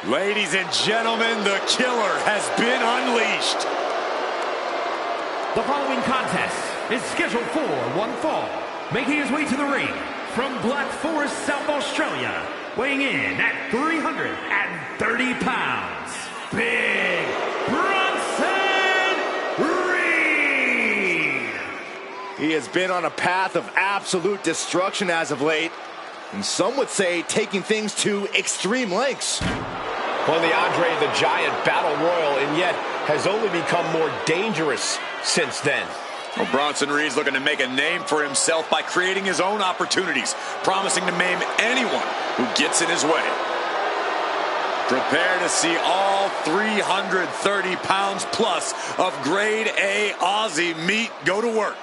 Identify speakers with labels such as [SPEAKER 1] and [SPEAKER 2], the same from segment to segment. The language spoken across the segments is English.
[SPEAKER 1] Ladies and gentlemen, the killer has been unleashed.
[SPEAKER 2] The following contest is scheduled for one fall. Making his way to the ring from Black Forest, South Australia, weighing in at 330 pounds, Big Bronson Reed.
[SPEAKER 3] He has been on a path of absolute destruction as of late, and some would say taking things to extreme lengths.
[SPEAKER 4] Won the Andre the Giant Battle Royal, and yet has only become more dangerous since then.
[SPEAKER 1] Well, Bronson Reed's looking to make a name for himself by creating his own opportunities, promising to maim anyone who gets in his way. Prepare to see all 330 pounds plus of grade A Aussie meat go to work.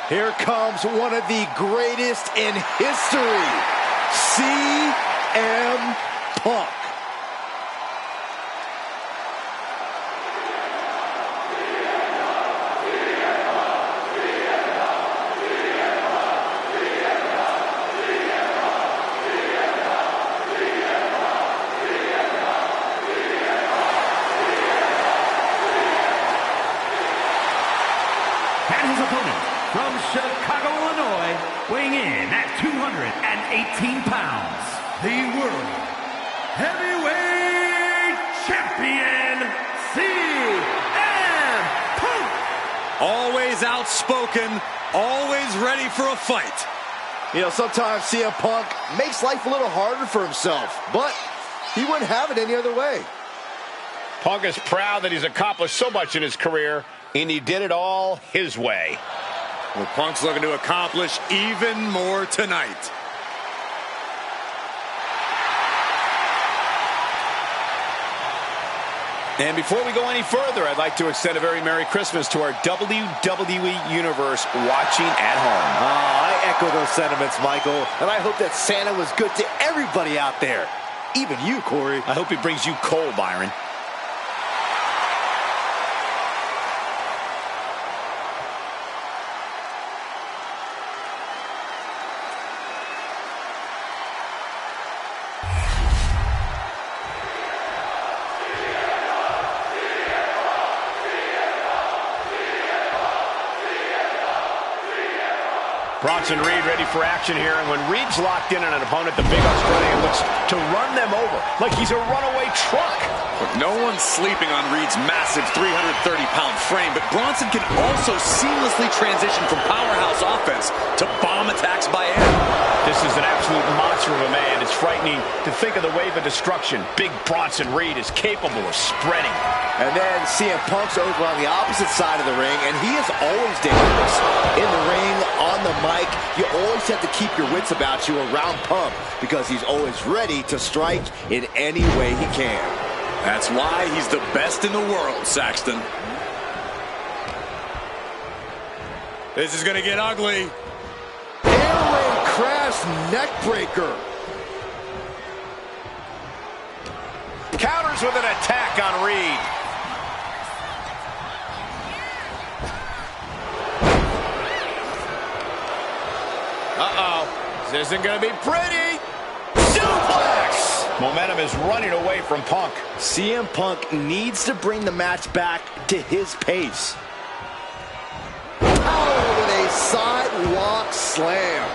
[SPEAKER 3] Here comes one of the greatest in history, CM Punk.
[SPEAKER 2] And his opponent, from Chicago, Illinois, weighing in at 218 pounds, the World Heavyweight Champion, CM Punk.
[SPEAKER 1] Always outspoken, always ready for a fight.
[SPEAKER 3] You know, sometimes CM Punk makes life a little harder for himself, but he wouldn't have it any other way.
[SPEAKER 4] Punk is proud that he's accomplished so much in his career, and he did it all his way.
[SPEAKER 1] Well, Punk's looking to accomplish even more tonight.
[SPEAKER 4] And before we go any further, I'd like to extend a very Merry Christmas to our WWE Universe watching at home.
[SPEAKER 3] I echo those sentiments, Michael, and I hope that Santa was good to everybody out there, even you, Corey.
[SPEAKER 4] I hope he brings you coal, Byron. Bronson Reed ready for action here, and when Reed's locked in on an opponent, the big Australian looks to run them over like he's a runaway truck.
[SPEAKER 1] Look, no one's sleeping on Reed's massive 330-pound frame, but Bronson can also seamlessly transition from powerhouse offense to bomb attacks by air.
[SPEAKER 4] This is an absolute monster of a man. It's frightening to think of the wave of destruction Big Bronson Reed is capable of spreading.
[SPEAKER 3] And then CM Punk's over on the opposite side of the ring, and he is always dangerous. In the ring, on the mic, you always have to keep your wits about you around Punk because he's always ready to strike in any way he can.
[SPEAKER 1] That's why he's the best in the world, Saxton. This is going to get ugly.
[SPEAKER 3] Airway crash neckbreaker.
[SPEAKER 4] Counters with an attack on Reed. Uh-oh. This isn't going to be pretty. Suplex! Momentum is running away from Punk.
[SPEAKER 3] CM Punk needs to bring the match back to his pace. Power with a sidewalk slam.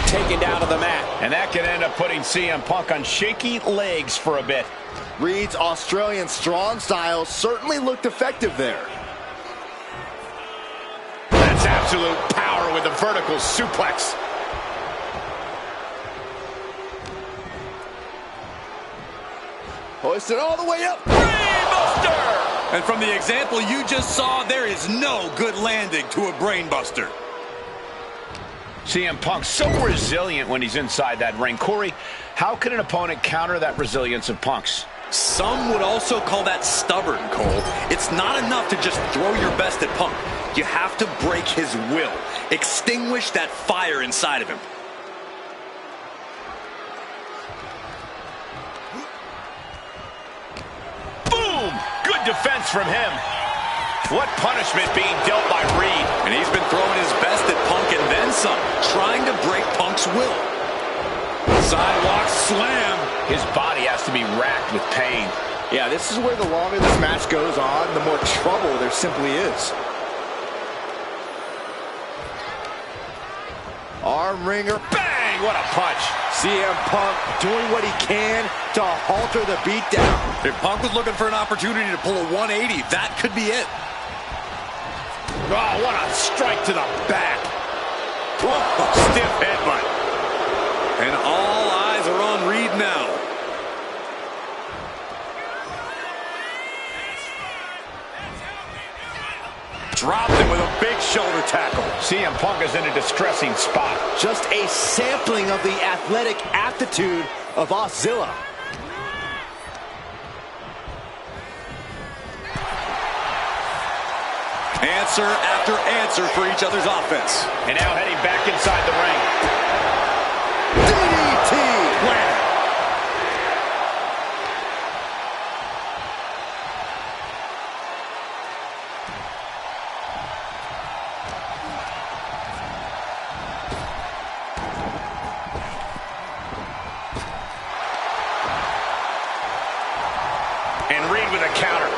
[SPEAKER 4] Taken down to the mat. And that can end up putting CM Punk on shaky legs for a bit.
[SPEAKER 3] Reed's Australian strong style certainly looked effective there.
[SPEAKER 4] That's absolute power with a vertical suplex.
[SPEAKER 3] Hoisted all the way up.
[SPEAKER 1] Brainbuster! And from the example you just saw, there is no good landing to a brainbuster.
[SPEAKER 4] CM Punk so resilient when he's inside that ring. Corey, how can an opponent counter that resilience of Punk's?
[SPEAKER 1] Some would also call that stubborn, Cole. It's not enough to just throw your best at Punk. You have to break his will. Extinguish that fire inside of him.
[SPEAKER 4] Boom! Good defense from him. What punishment being dealt by Reed.
[SPEAKER 1] And he's been throwing his best at Punk and then some, trying to break Punk's will. Sidewalk slam.
[SPEAKER 4] His body has to be racked with pain.
[SPEAKER 3] Yeah, this is where the longer this match goes on, the more trouble there simply is. Arm wringer.
[SPEAKER 4] Bang! What a punch.
[SPEAKER 3] CM Punk doing what he can to halter the beatdown.
[SPEAKER 1] If Punk was looking for an opportunity to pull a 180, that could be it.
[SPEAKER 4] Oh, what a strike to the back. Whoa, stiff headbutt.
[SPEAKER 1] And all eyes are on Reed now. Dropped him with a big shoulder tackle.
[SPEAKER 4] CM Punk is in a distressing spot.
[SPEAKER 3] Just a sampling of the athletic aptitude of Ozilla.
[SPEAKER 1] Answer after answer for each other's offense.
[SPEAKER 4] And now heading back inside the ring.
[SPEAKER 3] DDT!
[SPEAKER 1] Planted.
[SPEAKER 4] And Reed with a counter.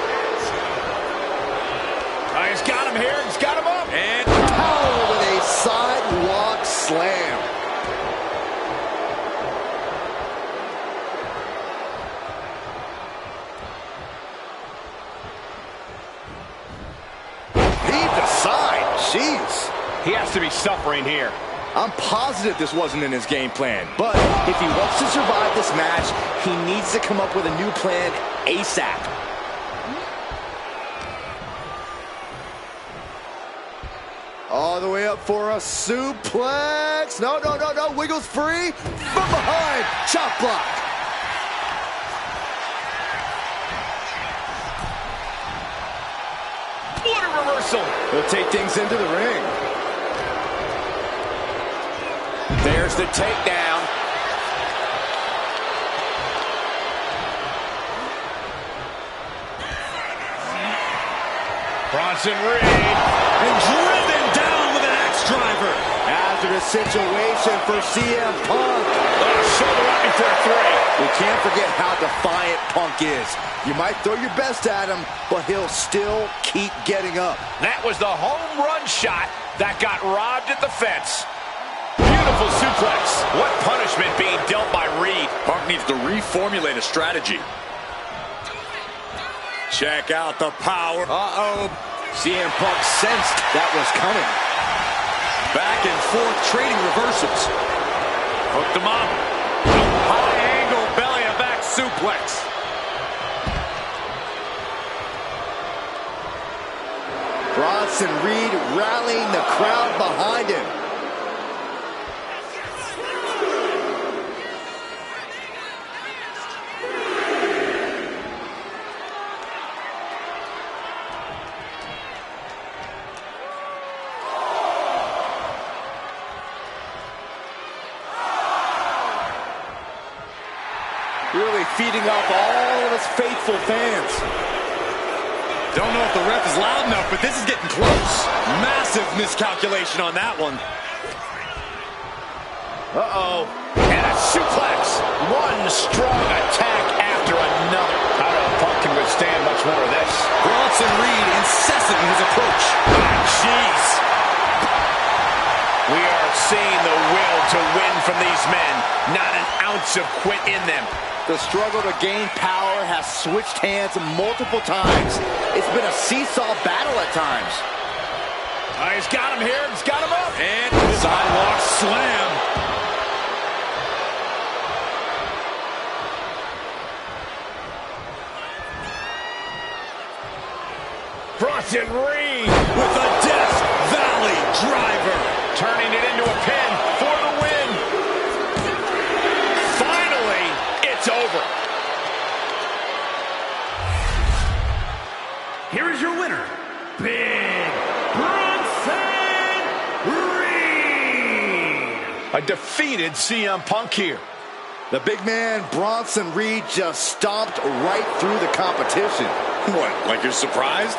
[SPEAKER 4] He's got him here. He's got him up.
[SPEAKER 1] And
[SPEAKER 3] Power with a sidewalk slam. Heave the side. Jeez.
[SPEAKER 4] He has to be suffering here.
[SPEAKER 3] I'm positive this wasn't in his game plan, but if he wants to survive this match, he needs to come up with a new plan ASAP. All the way up for a suplex. No, no, no, no. Wiggles free. From behind. Chop block.
[SPEAKER 4] What a reversal.
[SPEAKER 3] He'll take things into the ring.
[SPEAKER 4] There's the takedown. Bronson Reed.
[SPEAKER 1] and driven down with an axe driver.
[SPEAKER 3] Hazardous situation for CM Punk.
[SPEAKER 4] Shoulder up before three.
[SPEAKER 3] We can't forget how defiant Punk is. You might throw your best at him, but he'll still keep getting up.
[SPEAKER 4] That was the home run shot that got robbed at the fence. Beautiful suplex. What punishment being dealt by Reed.
[SPEAKER 1] Punk needs to reformulate a strategy. Check out the power. Uh-oh.
[SPEAKER 3] CM Punk sensed that was coming.
[SPEAKER 1] Back and forth trading reversals. Hooked him up. High angle belly to back suplex.
[SPEAKER 3] Bronson Reed rallying the crowd behind him. Really feeding off all of his faithful fans.
[SPEAKER 1] Don't know if the ref is loud enough, but this is getting close. Massive miscalculation on that one.
[SPEAKER 4] Uh-oh. And a suplex. One strong attack after another. I don't know if Punk can withstand much more of this.
[SPEAKER 1] Bronson Reed incessant in his approach.
[SPEAKER 4] Jeez. We are seeing the will to win from these men. Not an ounce of quit in them.
[SPEAKER 3] The struggle to gain power has switched hands multiple times. It's been a seesaw battle at times.
[SPEAKER 4] He's got him here. He's got him up.
[SPEAKER 1] And sidewalk slam.
[SPEAKER 4] Bronson Reed
[SPEAKER 1] With a Death Valley driver.
[SPEAKER 4] turning it into a pin for the win. Finally, it's over.
[SPEAKER 2] here is your winner, Big Bronson Reed.
[SPEAKER 4] A defeated CM Punk here.
[SPEAKER 3] The big man, Bronson Reed, just stomped right through the competition.
[SPEAKER 1] What, like you're surprised?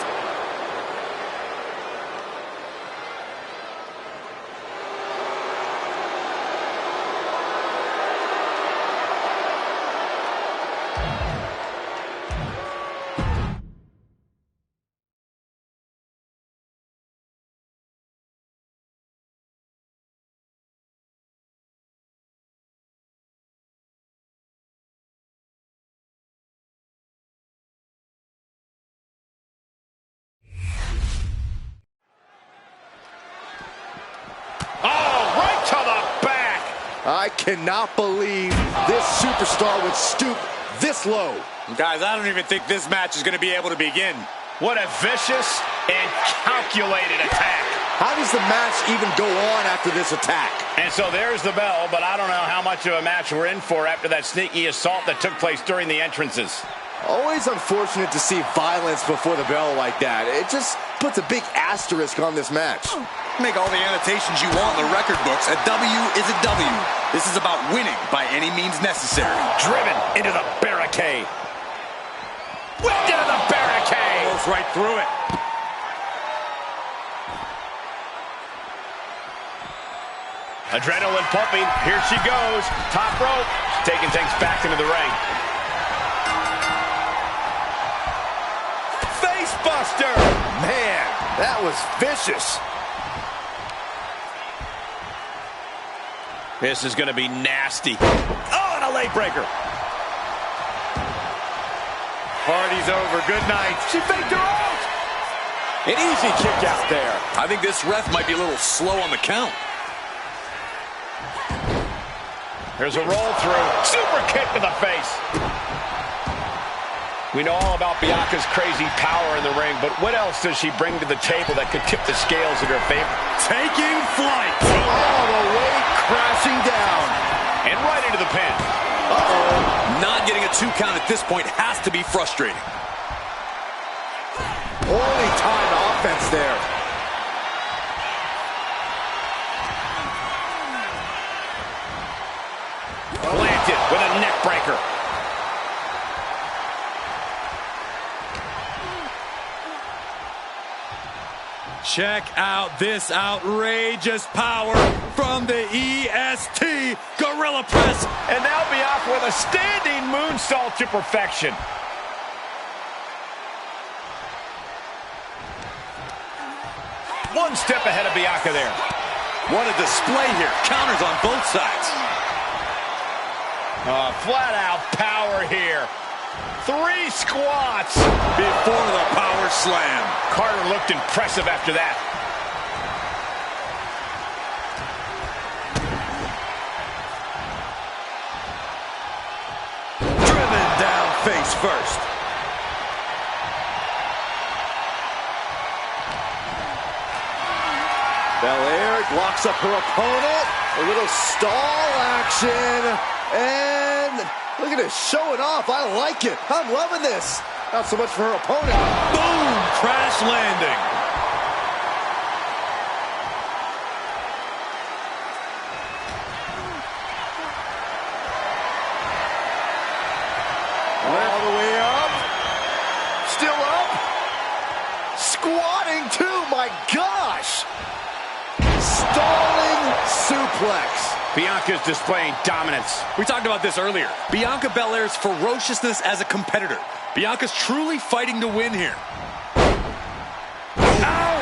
[SPEAKER 3] I cannot believe this superstar would stoop this low.
[SPEAKER 1] Guys, I don't even think this match is going to be able to begin.
[SPEAKER 4] What a vicious and calculated attack.
[SPEAKER 3] How does the match even go on after this attack?
[SPEAKER 4] And so there's the bell, but I don't know how much of a match we're in for after that sneaky assault that took place during the entrances.
[SPEAKER 3] Always unfortunate to see violence before the bell like that. It just puts a big asterisk on this match.
[SPEAKER 1] Make all the annotations you want in the record books. A W is a W. This is about winning by any means necessary.
[SPEAKER 4] Driven into the barricade. Whipped into the barricade.
[SPEAKER 1] Almost right through it.
[SPEAKER 4] Adrenaline pumping. Here she goes. Top rope. Taking things back into the ring. Face buster.
[SPEAKER 3] Man, that was vicious.
[SPEAKER 4] This is going to be nasty. Oh, and a leg breaker.
[SPEAKER 1] Party's over. Good night.
[SPEAKER 4] She faked her out. An easy kick out there.
[SPEAKER 1] I think this ref might be a little slow on the count.
[SPEAKER 4] There's a roll through. Super kick to the face. We know all about Bianca's crazy power in the ring, but what else does she bring to the table that could tip the scales in her favor?
[SPEAKER 1] Taking flight.
[SPEAKER 3] All the way crashing down.
[SPEAKER 4] And right into the pin.
[SPEAKER 1] Uh-oh. Not getting a 2 count at this point has to be frustrating.
[SPEAKER 3] Only timed offense there.
[SPEAKER 4] Planted with a neck breaker.
[SPEAKER 1] Check out this outrageous power from the EST Gorilla Press.
[SPEAKER 4] And now Bianca with a standing moonsault to perfection. One step ahead of Bianca there.
[SPEAKER 1] What a display here. Counters on both sides.
[SPEAKER 4] Flat out power here. 3 squats
[SPEAKER 1] before the power slam.
[SPEAKER 4] Carter looked impressive after that.
[SPEAKER 1] Driven down face first.
[SPEAKER 3] Belair locks up her opponent. A little stall action. And look at this, showing off. I like it. I'm loving this. Not so much for her opponent.
[SPEAKER 1] Boom! Crash landing.
[SPEAKER 3] All the way up. Still up. Squatting too, my gosh. Stalling suplex.
[SPEAKER 4] Bianca's displaying dominance.
[SPEAKER 1] We talked about this earlier. Bianca Belair's ferociousness as a competitor. Bianca's truly fighting to win here.
[SPEAKER 3] Ow!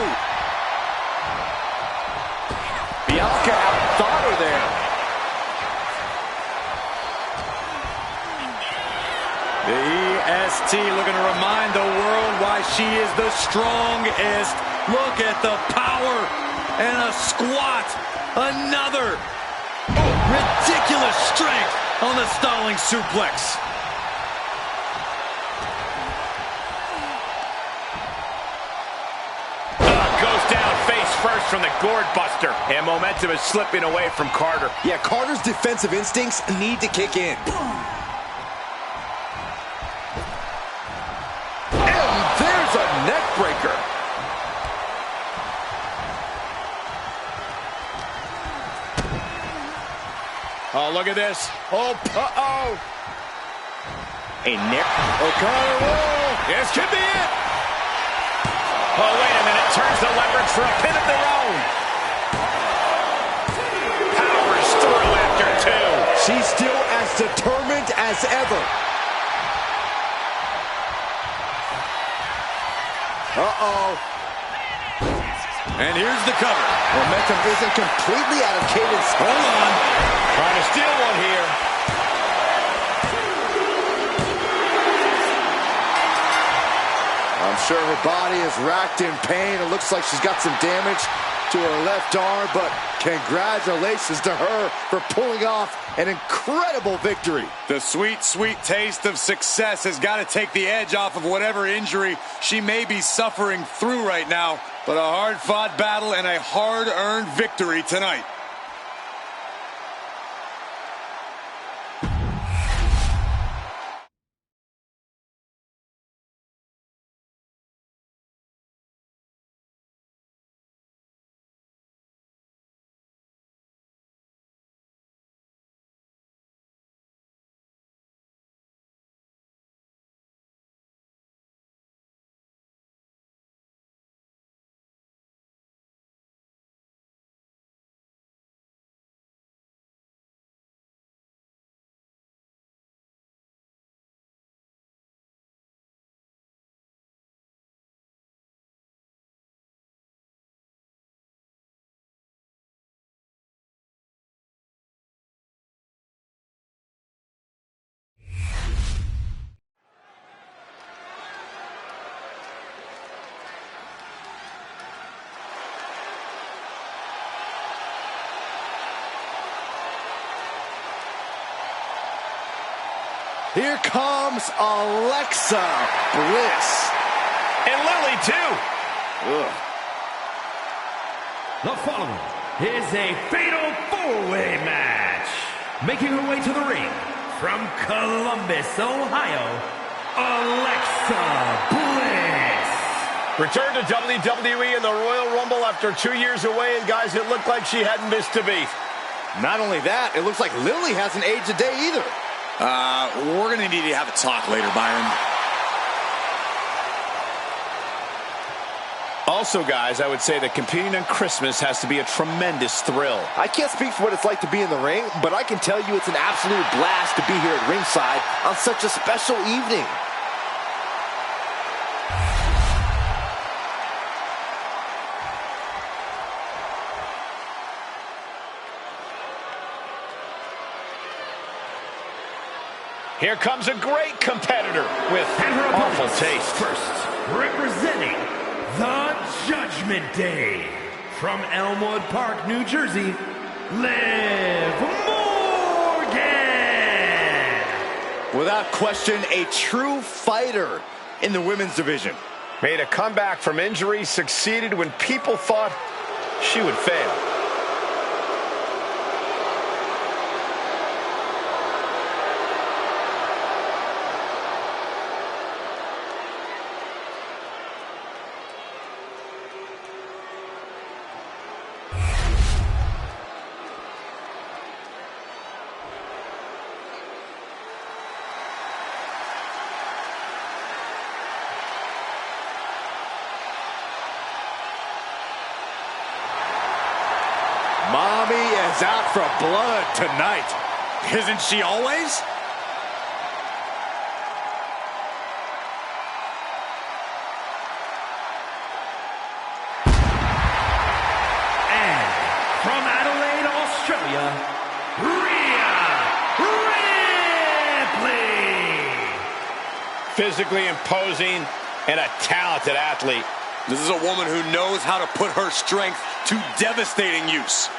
[SPEAKER 3] Bianca outthought her there.
[SPEAKER 1] The EST looking to remind the world why she is the strongest. Look at the power and a squat. Another. Ridiculous strength on the stalling suplex.
[SPEAKER 4] Goes down face first from the gourd buster. And momentum is slipping away from Carter.
[SPEAKER 3] Yeah, Carter's defensive instincts need to kick in. And there's a neck breaker.
[SPEAKER 4] Oh, look at this. Oh, uh-oh.
[SPEAKER 3] A neck. O'Connor roll.
[SPEAKER 4] This could be it. Oh, wait a minute. Turns the leverage for a pin of their own. Powers through after two.
[SPEAKER 3] She's still as determined as ever. Uh-oh.
[SPEAKER 1] And here's the cover.
[SPEAKER 3] Momentum isn't completely out of cadence.
[SPEAKER 1] Hold on.
[SPEAKER 4] Trying to steal one here.
[SPEAKER 3] I'm sure her body is racked in pain. It looks like she's got some damage to her left arm, but congratulations to her for pulling off an incredible victory.
[SPEAKER 1] The sweet, sweet taste of success has got to take the edge off of whatever injury she may be suffering through right now. But a hard-fought battle and a hard-earned victory tonight.
[SPEAKER 3] Here comes Alexa Bliss.
[SPEAKER 4] And Lily, too.
[SPEAKER 3] Ugh.
[SPEAKER 2] The following is a fatal four-way match. Making her way to the ring from Columbus, Ohio, Alexa Bliss.
[SPEAKER 4] Returned to WWE in the Royal Rumble after 2 years away, and guys, it looked like she hadn't missed a beat.
[SPEAKER 3] Not only that, it looks like Lily hasn't aged a day either.
[SPEAKER 1] We're going to need to have a talk later, Byron.
[SPEAKER 4] Also, guys, I would say that competing on Christmas has to be a tremendous thrill.
[SPEAKER 3] I can't speak for what it's like to be in the ring, but I can tell you it's an absolute blast to be here at ringside on such a special evening.
[SPEAKER 4] Here comes a great competitor with
[SPEAKER 2] And her
[SPEAKER 4] awful
[SPEAKER 2] opponents,
[SPEAKER 4] taste.
[SPEAKER 2] first, representing the Judgment Day, from Elmwood Park, New Jersey, Liv Morgan.
[SPEAKER 3] Without question, a true fighter in the women's division.
[SPEAKER 4] Made a comeback from injury, succeeded when people thought she would fail.
[SPEAKER 3] Mommy is out for blood tonight.
[SPEAKER 1] Isn't she always?
[SPEAKER 2] And from Adelaide, Australia, Rhea Ripley.
[SPEAKER 4] Physically imposing and a talented athlete.
[SPEAKER 1] This is a woman who knows how to put her strength to devastating use.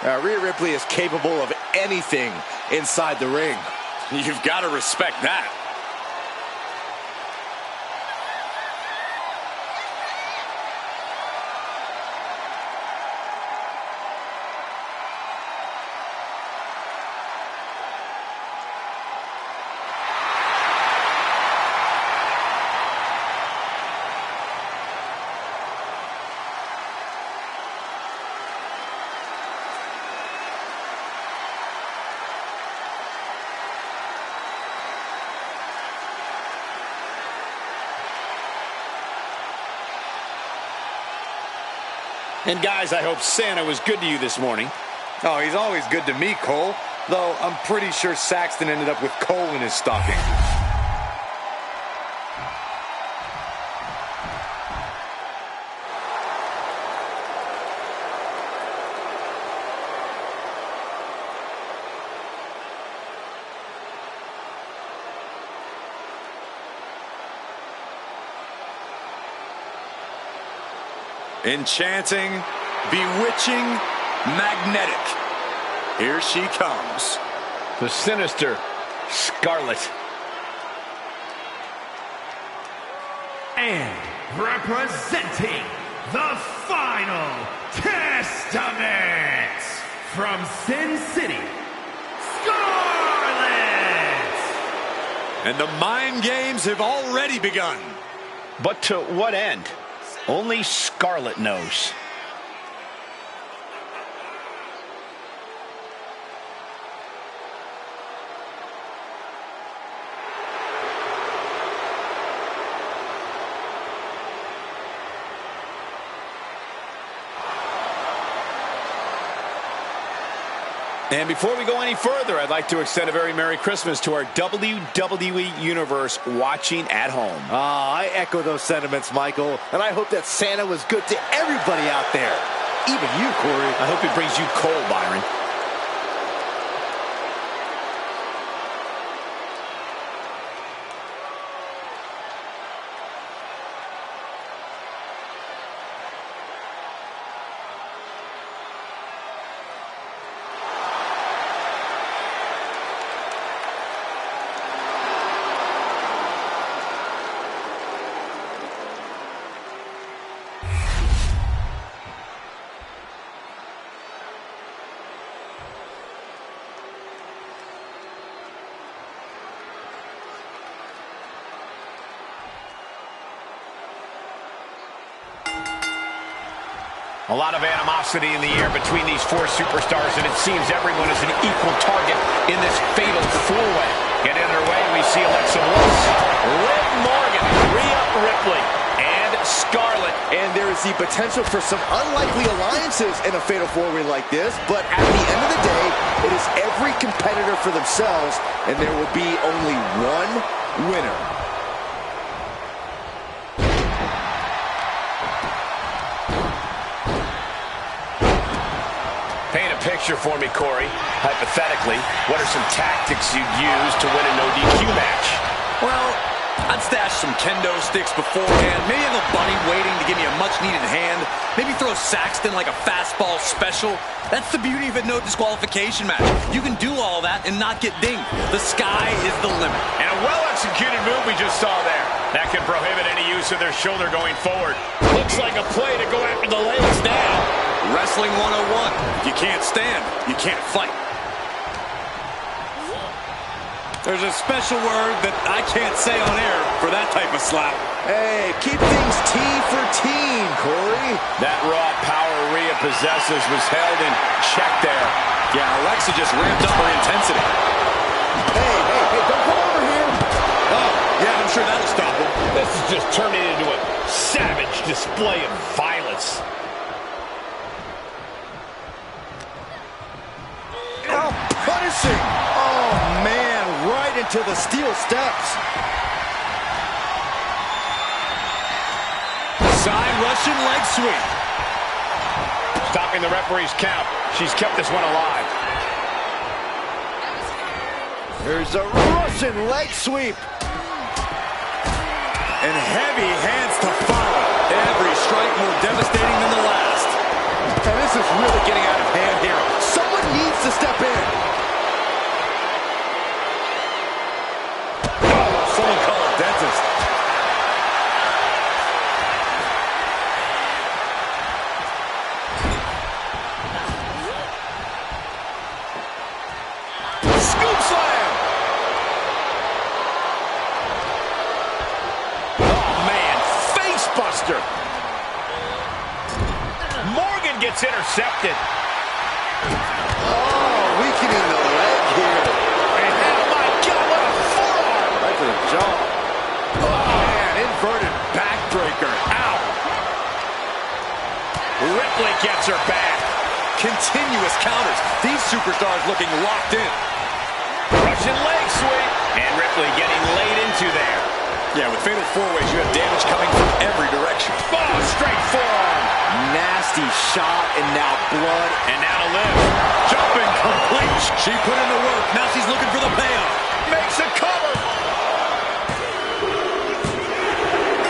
[SPEAKER 3] Rhea Ripley is capable of anything inside the ring.
[SPEAKER 1] You've got to respect that.
[SPEAKER 4] And guys, I hope Santa was good to you this morning.
[SPEAKER 1] Oh, he's always good to me, Cole. Though I'm pretty sure Saxton ended up with coal in his stocking. Enchanting, bewitching, magnetic. Here she comes.
[SPEAKER 4] The sinister Scarlet.
[SPEAKER 2] And representing the Final Testament from Sin City, Scarlet!
[SPEAKER 1] And the mind games have already begun.
[SPEAKER 4] But to what end? Only Scarlet knows. And before we go any further, I'd like to extend a very Merry Christmas to our WWE Universe watching at home.
[SPEAKER 3] I echo those sentiments, Michael. And I hope that Santa was good to everybody out there. Even you, Corey.
[SPEAKER 4] I hope it brings you coal, Byron. A lot of animosity in the air between these four superstars, and it seems everyone is an equal target in this fatal four-way. Getting underway, we see Alexa Bliss, Liv Morgan, Rhea Ripley, and Scarlet.
[SPEAKER 3] And there is the potential for some unlikely alliances in a fatal four-way like this, but at the end of the day, it is every competitor for themselves, and there will be only one winner.
[SPEAKER 4] Paint a picture for me, Corey. Hypothetically, what are some tactics you'd use to win a no DQ match?
[SPEAKER 1] Well, I'd stash some kendo sticks beforehand. Maybe have a bunny waiting to give me a much-needed hand. Maybe throw Saxton like a fastball special. That's the beauty of a no disqualification match. You can do all that and not get dinged. The sky is the limit.
[SPEAKER 4] And a well-executed move we just saw there. That can prohibit any use of their shoulder going forward. Looks like a play to go after the legs now.
[SPEAKER 1] Wrestling 101. If you can't stand, you can't fight. There's a special word that I can't say on air for that type of slap.
[SPEAKER 3] Hey, keep things T for teen, Corey.
[SPEAKER 4] That raw power Rhea possesses was held in check there.
[SPEAKER 1] Yeah, Alexa just ramped up her intensity.
[SPEAKER 3] Hey, don't come over here.
[SPEAKER 1] Oh, yeah, I'm sure that'll stop him.
[SPEAKER 4] This is just turning into a savage display of violence.
[SPEAKER 3] Oh, punishing. Oh, man, right into the steel steps.
[SPEAKER 1] Side Russian leg sweep.
[SPEAKER 4] Stopping the referee's count. She's kept this one alive.
[SPEAKER 3] There's a Russian leg sweep.
[SPEAKER 1] And heavy hands to follow. Every strike more devastating than the last.
[SPEAKER 3] And this is really getting out of hand here. Someone needs to step in.
[SPEAKER 1] Oh, someone call a dentist.
[SPEAKER 4] Scoop slam! Oh, man. Face buster. Morgan gets intercepted.
[SPEAKER 3] Oh, weakening the leg here.
[SPEAKER 4] And oh, my God, what a forearm!
[SPEAKER 3] Right to the jaw. Oh, man, inverted backbreaker. Ow.
[SPEAKER 4] Ripley gets her back.
[SPEAKER 1] Continuous counters. These superstars looking locked in.
[SPEAKER 4] Russian leg sweep. And Ripley getting laid into there.
[SPEAKER 1] Yeah, with fatal four-ways, you have damage coming from every direction.
[SPEAKER 4] Oh, straight forearm.
[SPEAKER 3] Nasty shot, and now blood.
[SPEAKER 4] And now to live.
[SPEAKER 1] Jumping complete. She put in the work. Now she's looking for the payoff.
[SPEAKER 4] Makes a cover.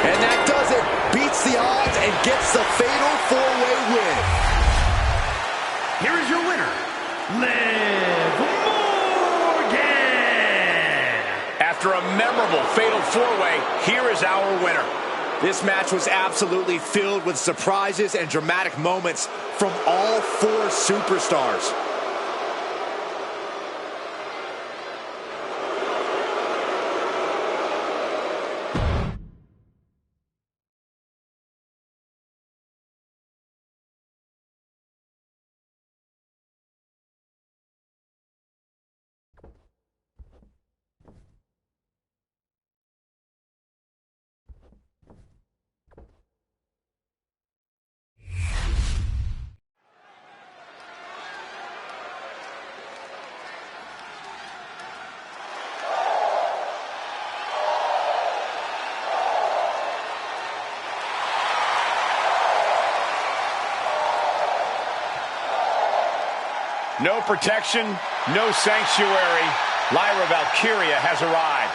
[SPEAKER 3] And that does it. Beats the odds and gets the fatal four-way win.
[SPEAKER 2] Here is your winner, Liv Morgan.
[SPEAKER 4] After a memorable fatal four-way, here is our winner.
[SPEAKER 3] This match was absolutely filled with surprises and dramatic moments from all four superstars.
[SPEAKER 4] No protection, no sanctuary. Lyra Valkyria has arrived.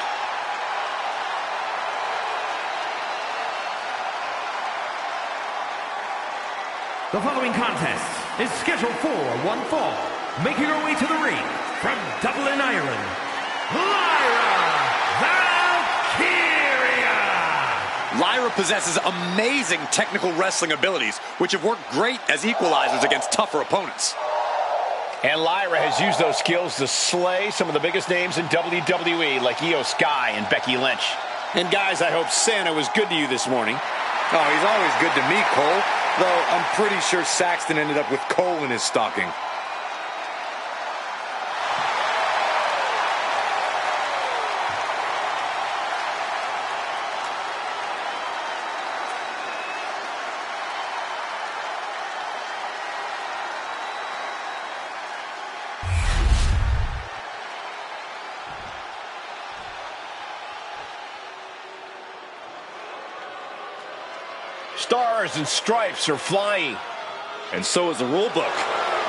[SPEAKER 2] The following contest is scheduled for one fall. Making her way to the ring from Dublin, Ireland, Lyra Valkyria.
[SPEAKER 1] Lyra possesses amazing technical wrestling abilities, which have worked great as equalizers against tougher opponents.
[SPEAKER 4] And Lyra has used those skills to slay some of the biggest names in WWE, like Io Sky and Becky Lynch.
[SPEAKER 1] And guys, I hope Santa was good to you this morning. Oh, he's always good to me, Cole. Though I'm pretty sure Saxton ended up with coal in his stocking.
[SPEAKER 4] Stars and stripes are flying.
[SPEAKER 1] And so is the rule book.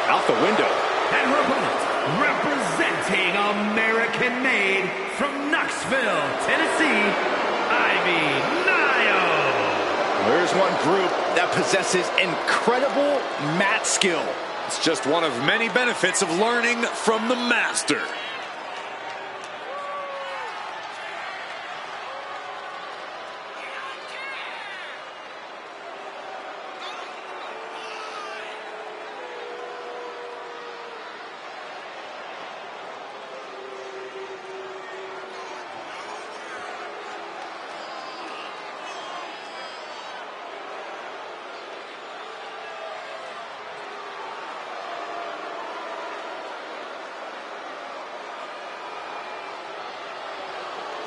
[SPEAKER 1] Out the window.
[SPEAKER 2] And her opponent, representing American-made from Knoxville, Tennessee, Ivy Nile.
[SPEAKER 3] There's one group that possesses incredible mat skill.
[SPEAKER 1] It's just one of many benefits of learning from the master.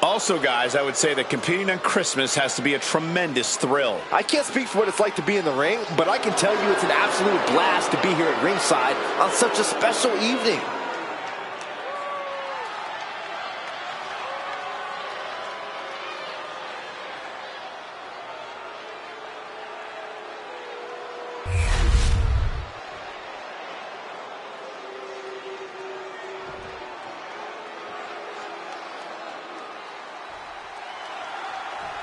[SPEAKER 4] Also, guys, I would say that competing on Christmas has to be a tremendous thrill.
[SPEAKER 3] I can't speak for what it's like to be in the ring, but I can tell you it's an absolute blast to be here at ringside on such a special evening.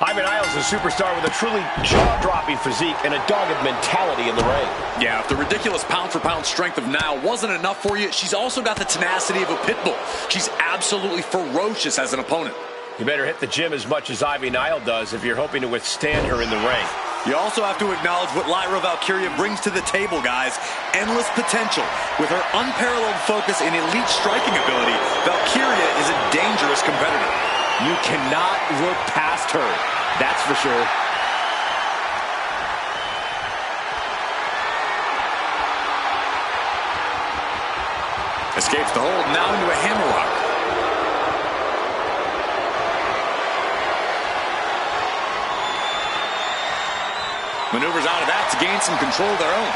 [SPEAKER 4] Ivy Niles is a superstar with a truly jaw-dropping physique and a dogged mentality in the ring.
[SPEAKER 1] Yeah, if the ridiculous pound-for-pound strength of Nile wasn't enough for you, she's also got the tenacity of a pit bull. She's absolutely ferocious as an opponent.
[SPEAKER 4] You better hit the gym as much as Ivy Nile does if you're hoping to withstand her in the ring.
[SPEAKER 1] You also have to acknowledge what Lyra Valkyria brings to the table, guys. Endless potential. With her unparalleled focus and elite striking ability, Valkyria is a dangerous competitor.
[SPEAKER 3] You cannot look past her, that's for sure.
[SPEAKER 1] Escapes the hold, now into a hammerlock. Maneuvers out of that to gain some control of their own.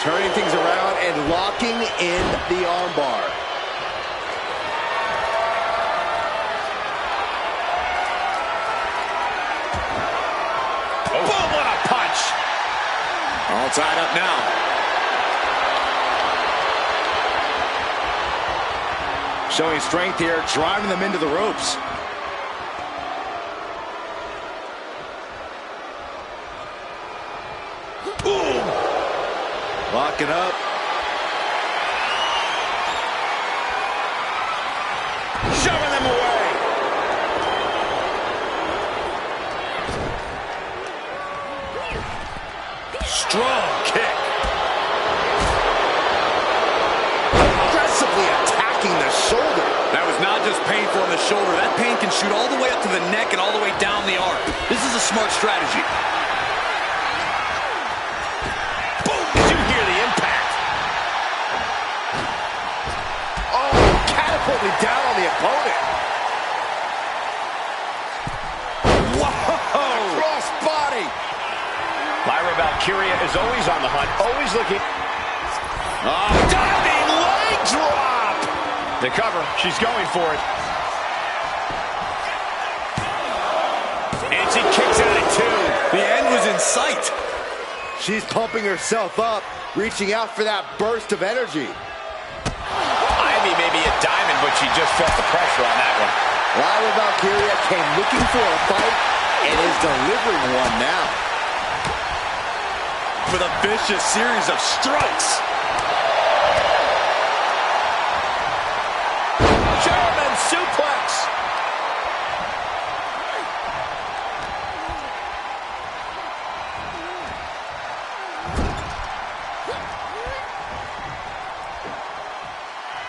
[SPEAKER 3] Turning things around and locking in the armbar.
[SPEAKER 4] Oh. Boom, what a punch!
[SPEAKER 1] All tied up now.
[SPEAKER 3] Showing strength here, driving them into the ropes.
[SPEAKER 1] Boom!
[SPEAKER 3] Locking up.
[SPEAKER 4] Shoving them away.
[SPEAKER 1] Strong kick.
[SPEAKER 3] Aggressively attacking the shoulder.
[SPEAKER 1] That was not just painful on the shoulder. That pain can shoot all the way up to the neck and all the way down the arm. This is a smart strategy.
[SPEAKER 4] Boom! Did you hear the impact?
[SPEAKER 3] Oh, catapulted down on the opponent.
[SPEAKER 4] Whoa!
[SPEAKER 3] Cross body.
[SPEAKER 4] Lyra Valkyria is always on the hunt, always looking.
[SPEAKER 1] Oh,
[SPEAKER 4] Diving leg drop! The cover, she's going for it. And she kicks out at 2.
[SPEAKER 1] the end was in sight.
[SPEAKER 3] She's pumping herself up, reaching out for that burst of energy.
[SPEAKER 4] Ivy may be a diamond, but she just felt the pressure on that one.
[SPEAKER 3] Lyra Valkyria came looking for a fight and is delivering one now.
[SPEAKER 1] With a vicious series of strikes.
[SPEAKER 4] German suplex.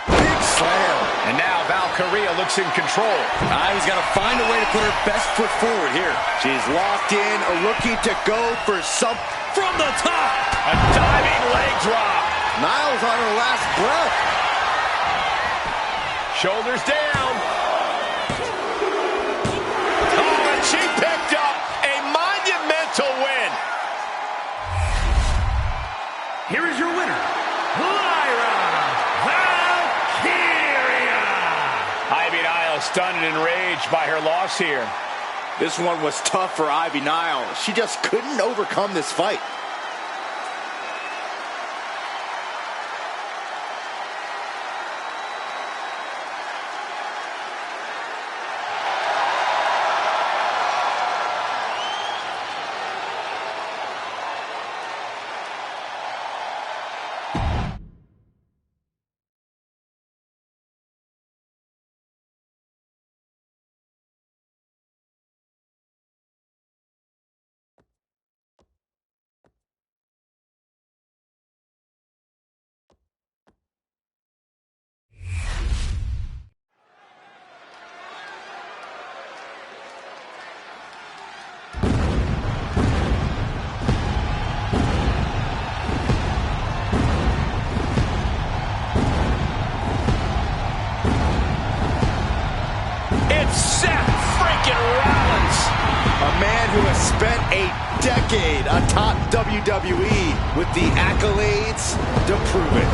[SPEAKER 3] Big slam.
[SPEAKER 4] And now Valkyria looks in control.
[SPEAKER 1] Ivy's got to find a way to put her best foot forward here.
[SPEAKER 3] She's locked in, looking to go for some.
[SPEAKER 1] From the top.
[SPEAKER 4] A diving leg drop.
[SPEAKER 3] Niles on her last breath.
[SPEAKER 4] Shoulders down. Oh, and she picked up a monumental win.
[SPEAKER 2] Here is your winner, Lyra Valkyria.
[SPEAKER 4] Ivy Niles stunned and enraged by her loss here.
[SPEAKER 3] This one was tough for Ivy Niles. She just couldn't overcome this fight. A man who has spent a decade atop WWE with the accolades to prove it.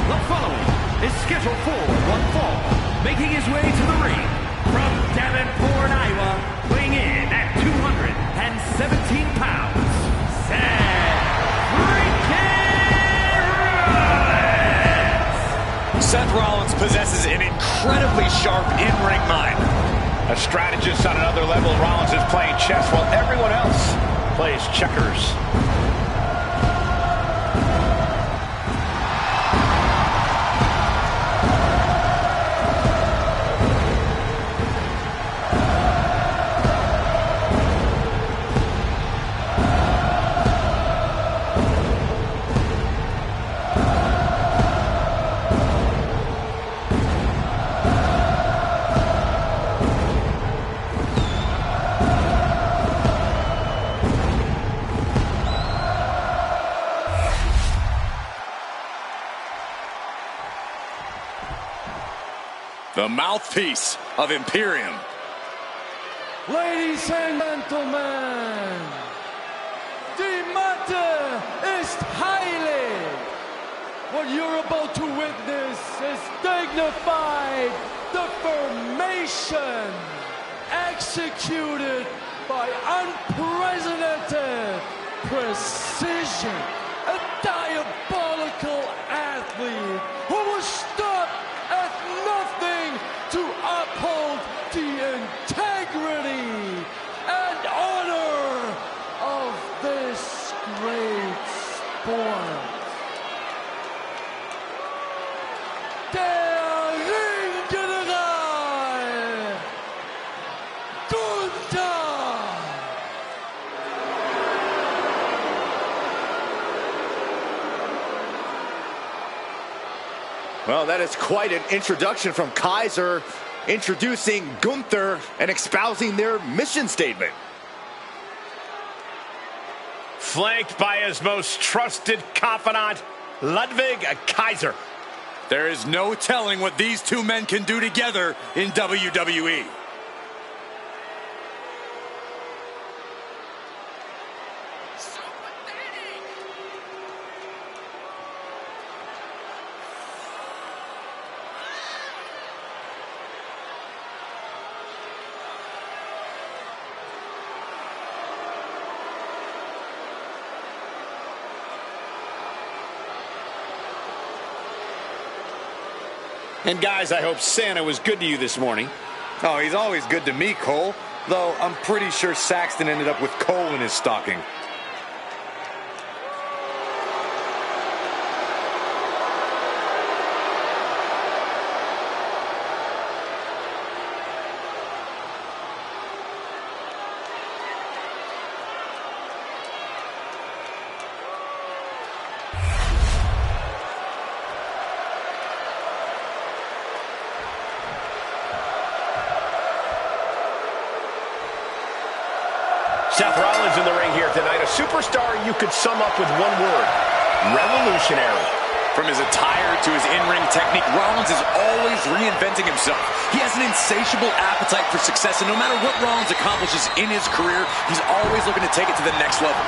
[SPEAKER 2] The following is scheduled for one fall, making his way to the ring from Davenport, Iowa, weighing in at 217 pounds, Seth Rollins.
[SPEAKER 1] Seth Rollins possesses an incredibly sharp in-ring mind.
[SPEAKER 4] A strategist on another level, Rollins is playing chess while everyone else plays checkers.
[SPEAKER 1] The mouthpiece of Imperium.
[SPEAKER 5] Ladies and gentlemen, the matter is highly. What you're about to witness is dignified deformation executed by unprecedented precision. A diabolical athlete who will stop at nothing to uphold the integrity and honor of this great sport. Der Ringgeneral Gunther.
[SPEAKER 3] Well, that is quite an introduction from Kaiser, introducing Gunther and espousing their mission statement.
[SPEAKER 4] Flanked by his most trusted confidant, Ludwig Kaiser.
[SPEAKER 1] There is no telling what these two men can do together in WWE.
[SPEAKER 4] And guys, I hope Santa was good to you this morning.
[SPEAKER 1] Oh, he's always good to me, Cole. Though I'm pretty sure Saxton ended up with coal in his stocking.
[SPEAKER 4] Seth Rollins in the ring here tonight. A superstar you could sum up with one word: revolutionary.
[SPEAKER 1] From his attire to his in-ring technique, Rollins is always reinventing himself. He has an insatiable appetite for success, and no matter what Rollins accomplishes in his career, he's always looking to take it to the next level.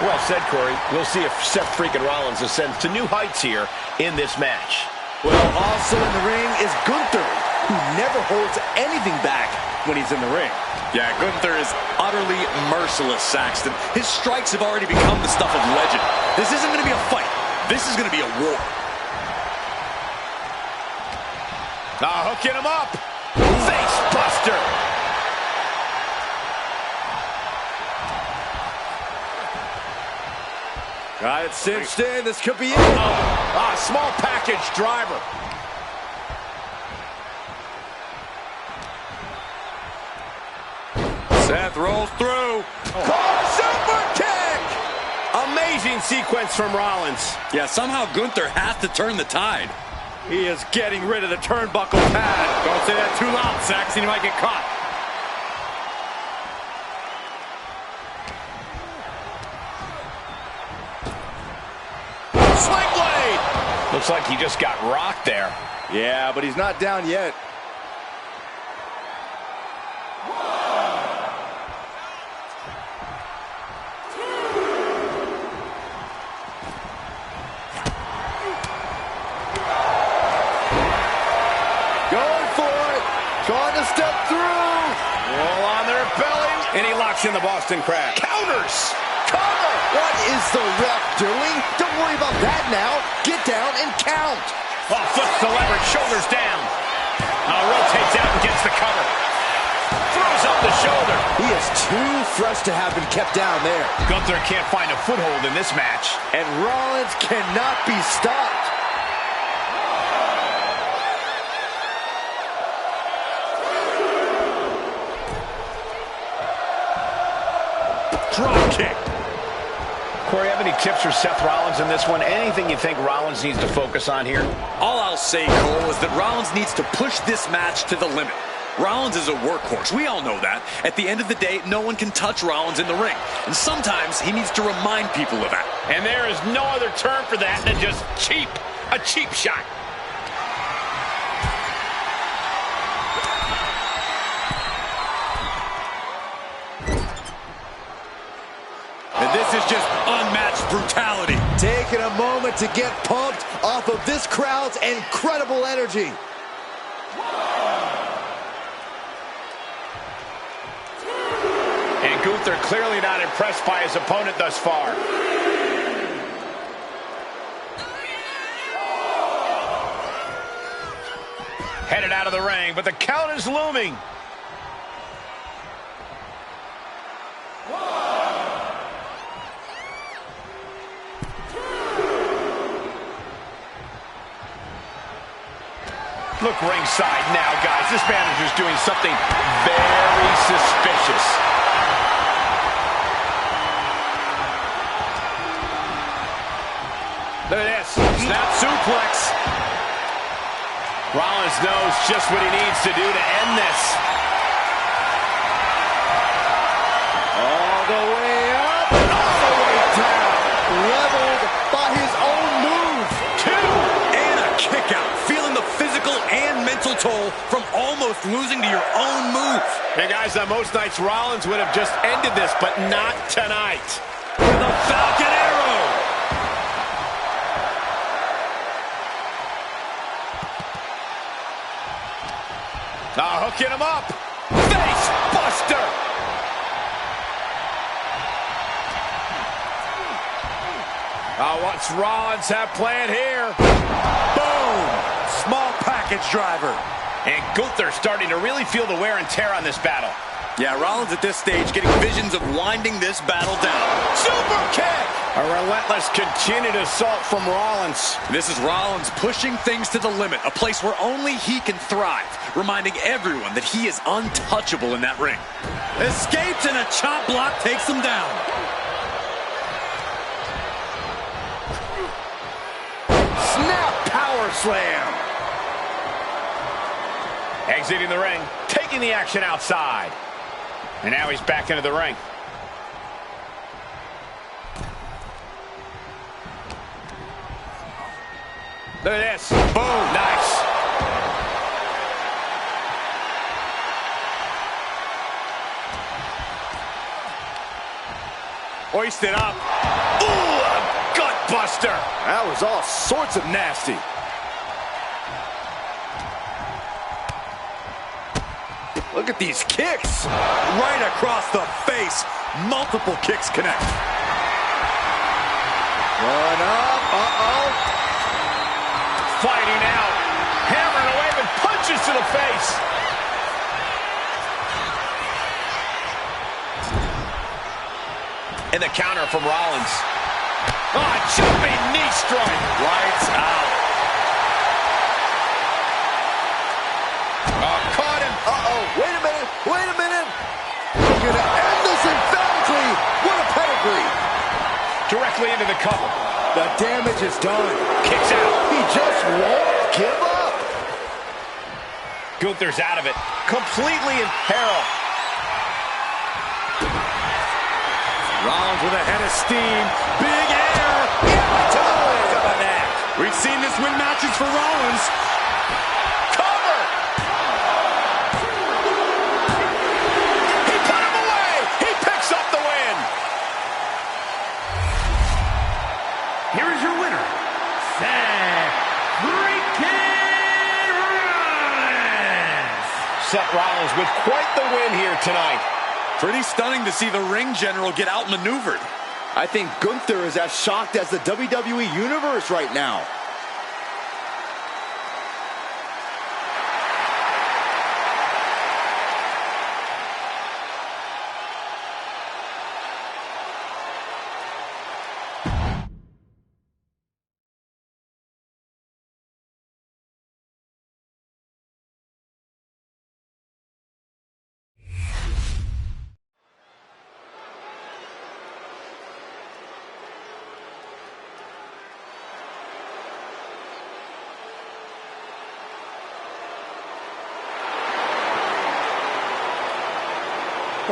[SPEAKER 4] Well said, Corey. We'll see if Seth freaking Rollins ascends to new heights here in this match.
[SPEAKER 3] Well, also in the ring is Gunther, who never holds anything back when he's in the ring.
[SPEAKER 1] Yeah, Gunther is utterly merciless, Saxton. His strikes have already become the stuff of legend. This isn't going to be a fight. This is going to be a war.
[SPEAKER 4] Hooking him up. Face buster.
[SPEAKER 3] Got it cinched in. This could be it.
[SPEAKER 4] Small package driver.
[SPEAKER 1] Seth rolls through.
[SPEAKER 4] Super kick. Amazing sequence from Rollins.
[SPEAKER 1] Yeah, somehow Gunther has to turn the tide. He is getting rid of the turnbuckle pad. Don't say that too loud, Saxton. You might get caught.
[SPEAKER 4] Sling blade. Looks like he just got rocked there.
[SPEAKER 3] Yeah, but he's not down yet. Trying to step through.
[SPEAKER 4] Roll on their belly. And he locks in the Boston Crab. Counters.
[SPEAKER 3] Cover. What is the ref doing? Don't worry about that now. Get down and count.
[SPEAKER 4] Oh, flips the leverage. Shoulders down. Rotates out and gets the cover. Throws up the shoulder.
[SPEAKER 3] He is too fresh to have been kept down there.
[SPEAKER 4] Gunther can't find a foothold in this match.
[SPEAKER 3] And Rollins cannot be stopped.
[SPEAKER 1] Drop kick.
[SPEAKER 4] Corey, have any tips for Seth Rollins in this one? Anything you think Rollins needs to focus on here?
[SPEAKER 1] All I'll say, Cole, is that Rollins needs to push this match to the limit. Rollins is a workhorse. We all know that. At the end of the day, no one can touch Rollins in the ring. And sometimes he needs to remind people of that.
[SPEAKER 4] And there is no other term for that than just cheap. A cheap shot.
[SPEAKER 1] This is just unmatched brutality.
[SPEAKER 3] Taking a moment to get pumped off of this crowd's incredible energy.
[SPEAKER 4] And Gunther clearly not impressed by his opponent thus far. Headed out of the ring, but the count is looming. Look ringside now, guys. This manager's doing something very suspicious. Look at this.
[SPEAKER 1] Snap suplex.
[SPEAKER 4] Rollins knows just what he needs to do to end this.
[SPEAKER 3] All the way up, all the way down. Leveled by his own move.
[SPEAKER 1] Two. And a kick out. Feeling the physical and mental toll from almost losing to your own move.
[SPEAKER 4] Hey, guys, on most nights, Rollins would have just ended this, but not tonight.
[SPEAKER 1] With a Falcon Arrow.
[SPEAKER 4] Hooking him up. Face buster. What's Rollins have planned here?
[SPEAKER 1] Boom. Small package driver.
[SPEAKER 4] And Gunther starting to really feel the wear and tear on this battle.
[SPEAKER 1] Yeah, Rollins at this stage getting visions of winding this battle down.
[SPEAKER 4] Super kick! A relentless continued assault from Rollins.
[SPEAKER 1] This is Rollins pushing things to the limit, a place where only he can thrive, reminding everyone that he is untouchable in that ring. Escapes and a chop block takes him down.
[SPEAKER 3] Snap power slam.
[SPEAKER 4] Exiting the ring, taking the action outside. And now he's back into the ring. Look at this. Boom. Nice.
[SPEAKER 1] Hoisted up.
[SPEAKER 4] Ooh, a gut buster.
[SPEAKER 3] That was all sorts of nasty. Look at these kicks.
[SPEAKER 1] Right across the face. Multiple kicks connect.
[SPEAKER 3] One up. Uh-oh.
[SPEAKER 4] Fighting out. Hammering away with punches to the face. And the counter from Rollins. Oh, jumping knee strike.
[SPEAKER 1] Lights out.
[SPEAKER 4] Oh, caught him.
[SPEAKER 3] Uh-oh. Wait a minute. Wait a minute. We're going to end this emphatically. What a pedigree.
[SPEAKER 4] Directly into the cover.
[SPEAKER 3] The damage is done.
[SPEAKER 4] Kicks out.
[SPEAKER 3] He just won't give up.
[SPEAKER 4] Gunther's out of it. Completely in peril.
[SPEAKER 1] Rollins with a head of steam. Big air. Yeah, how about that? We've seen this win matches for Rollins.
[SPEAKER 4] Cover. He put him away. He picks up the win.
[SPEAKER 2] Here is your winner, Seth freaking Rollins.
[SPEAKER 4] Seth Rollins with quite the win here tonight.
[SPEAKER 1] Pretty stunning to see the ring general get outmaneuvered.
[SPEAKER 3] I think Gunther is as shocked as the WWE Universe right now.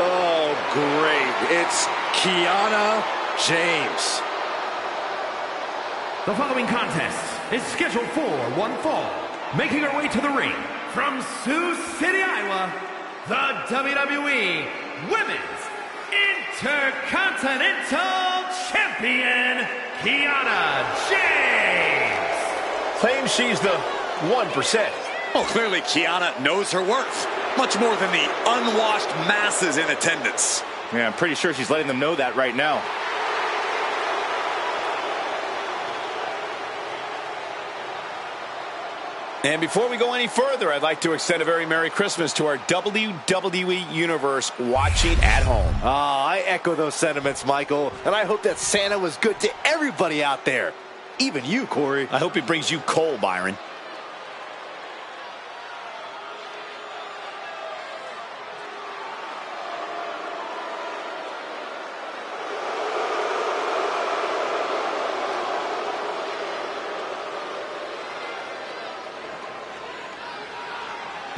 [SPEAKER 1] Oh, great. It's Kiana James.
[SPEAKER 2] The following contest is scheduled for one fall. Making her way to the ring from Sioux City, Iowa, the WWE Women's Intercontinental Champion, Kiana James.
[SPEAKER 4] Claims she's the 1%.
[SPEAKER 1] Well, clearly Kiana knows her worth. Much more than the unwashed masses in attendance.
[SPEAKER 6] Yeah, I'm pretty sure she's letting them know that right now. And before we go any further, I'd like to extend a very Merry Christmas to our WWE Universe watching at home.
[SPEAKER 3] I echo those sentiments, Michael. And I hope that Santa was good to everybody out there. Even you, Corey.
[SPEAKER 6] I hope he brings you coal, Byron.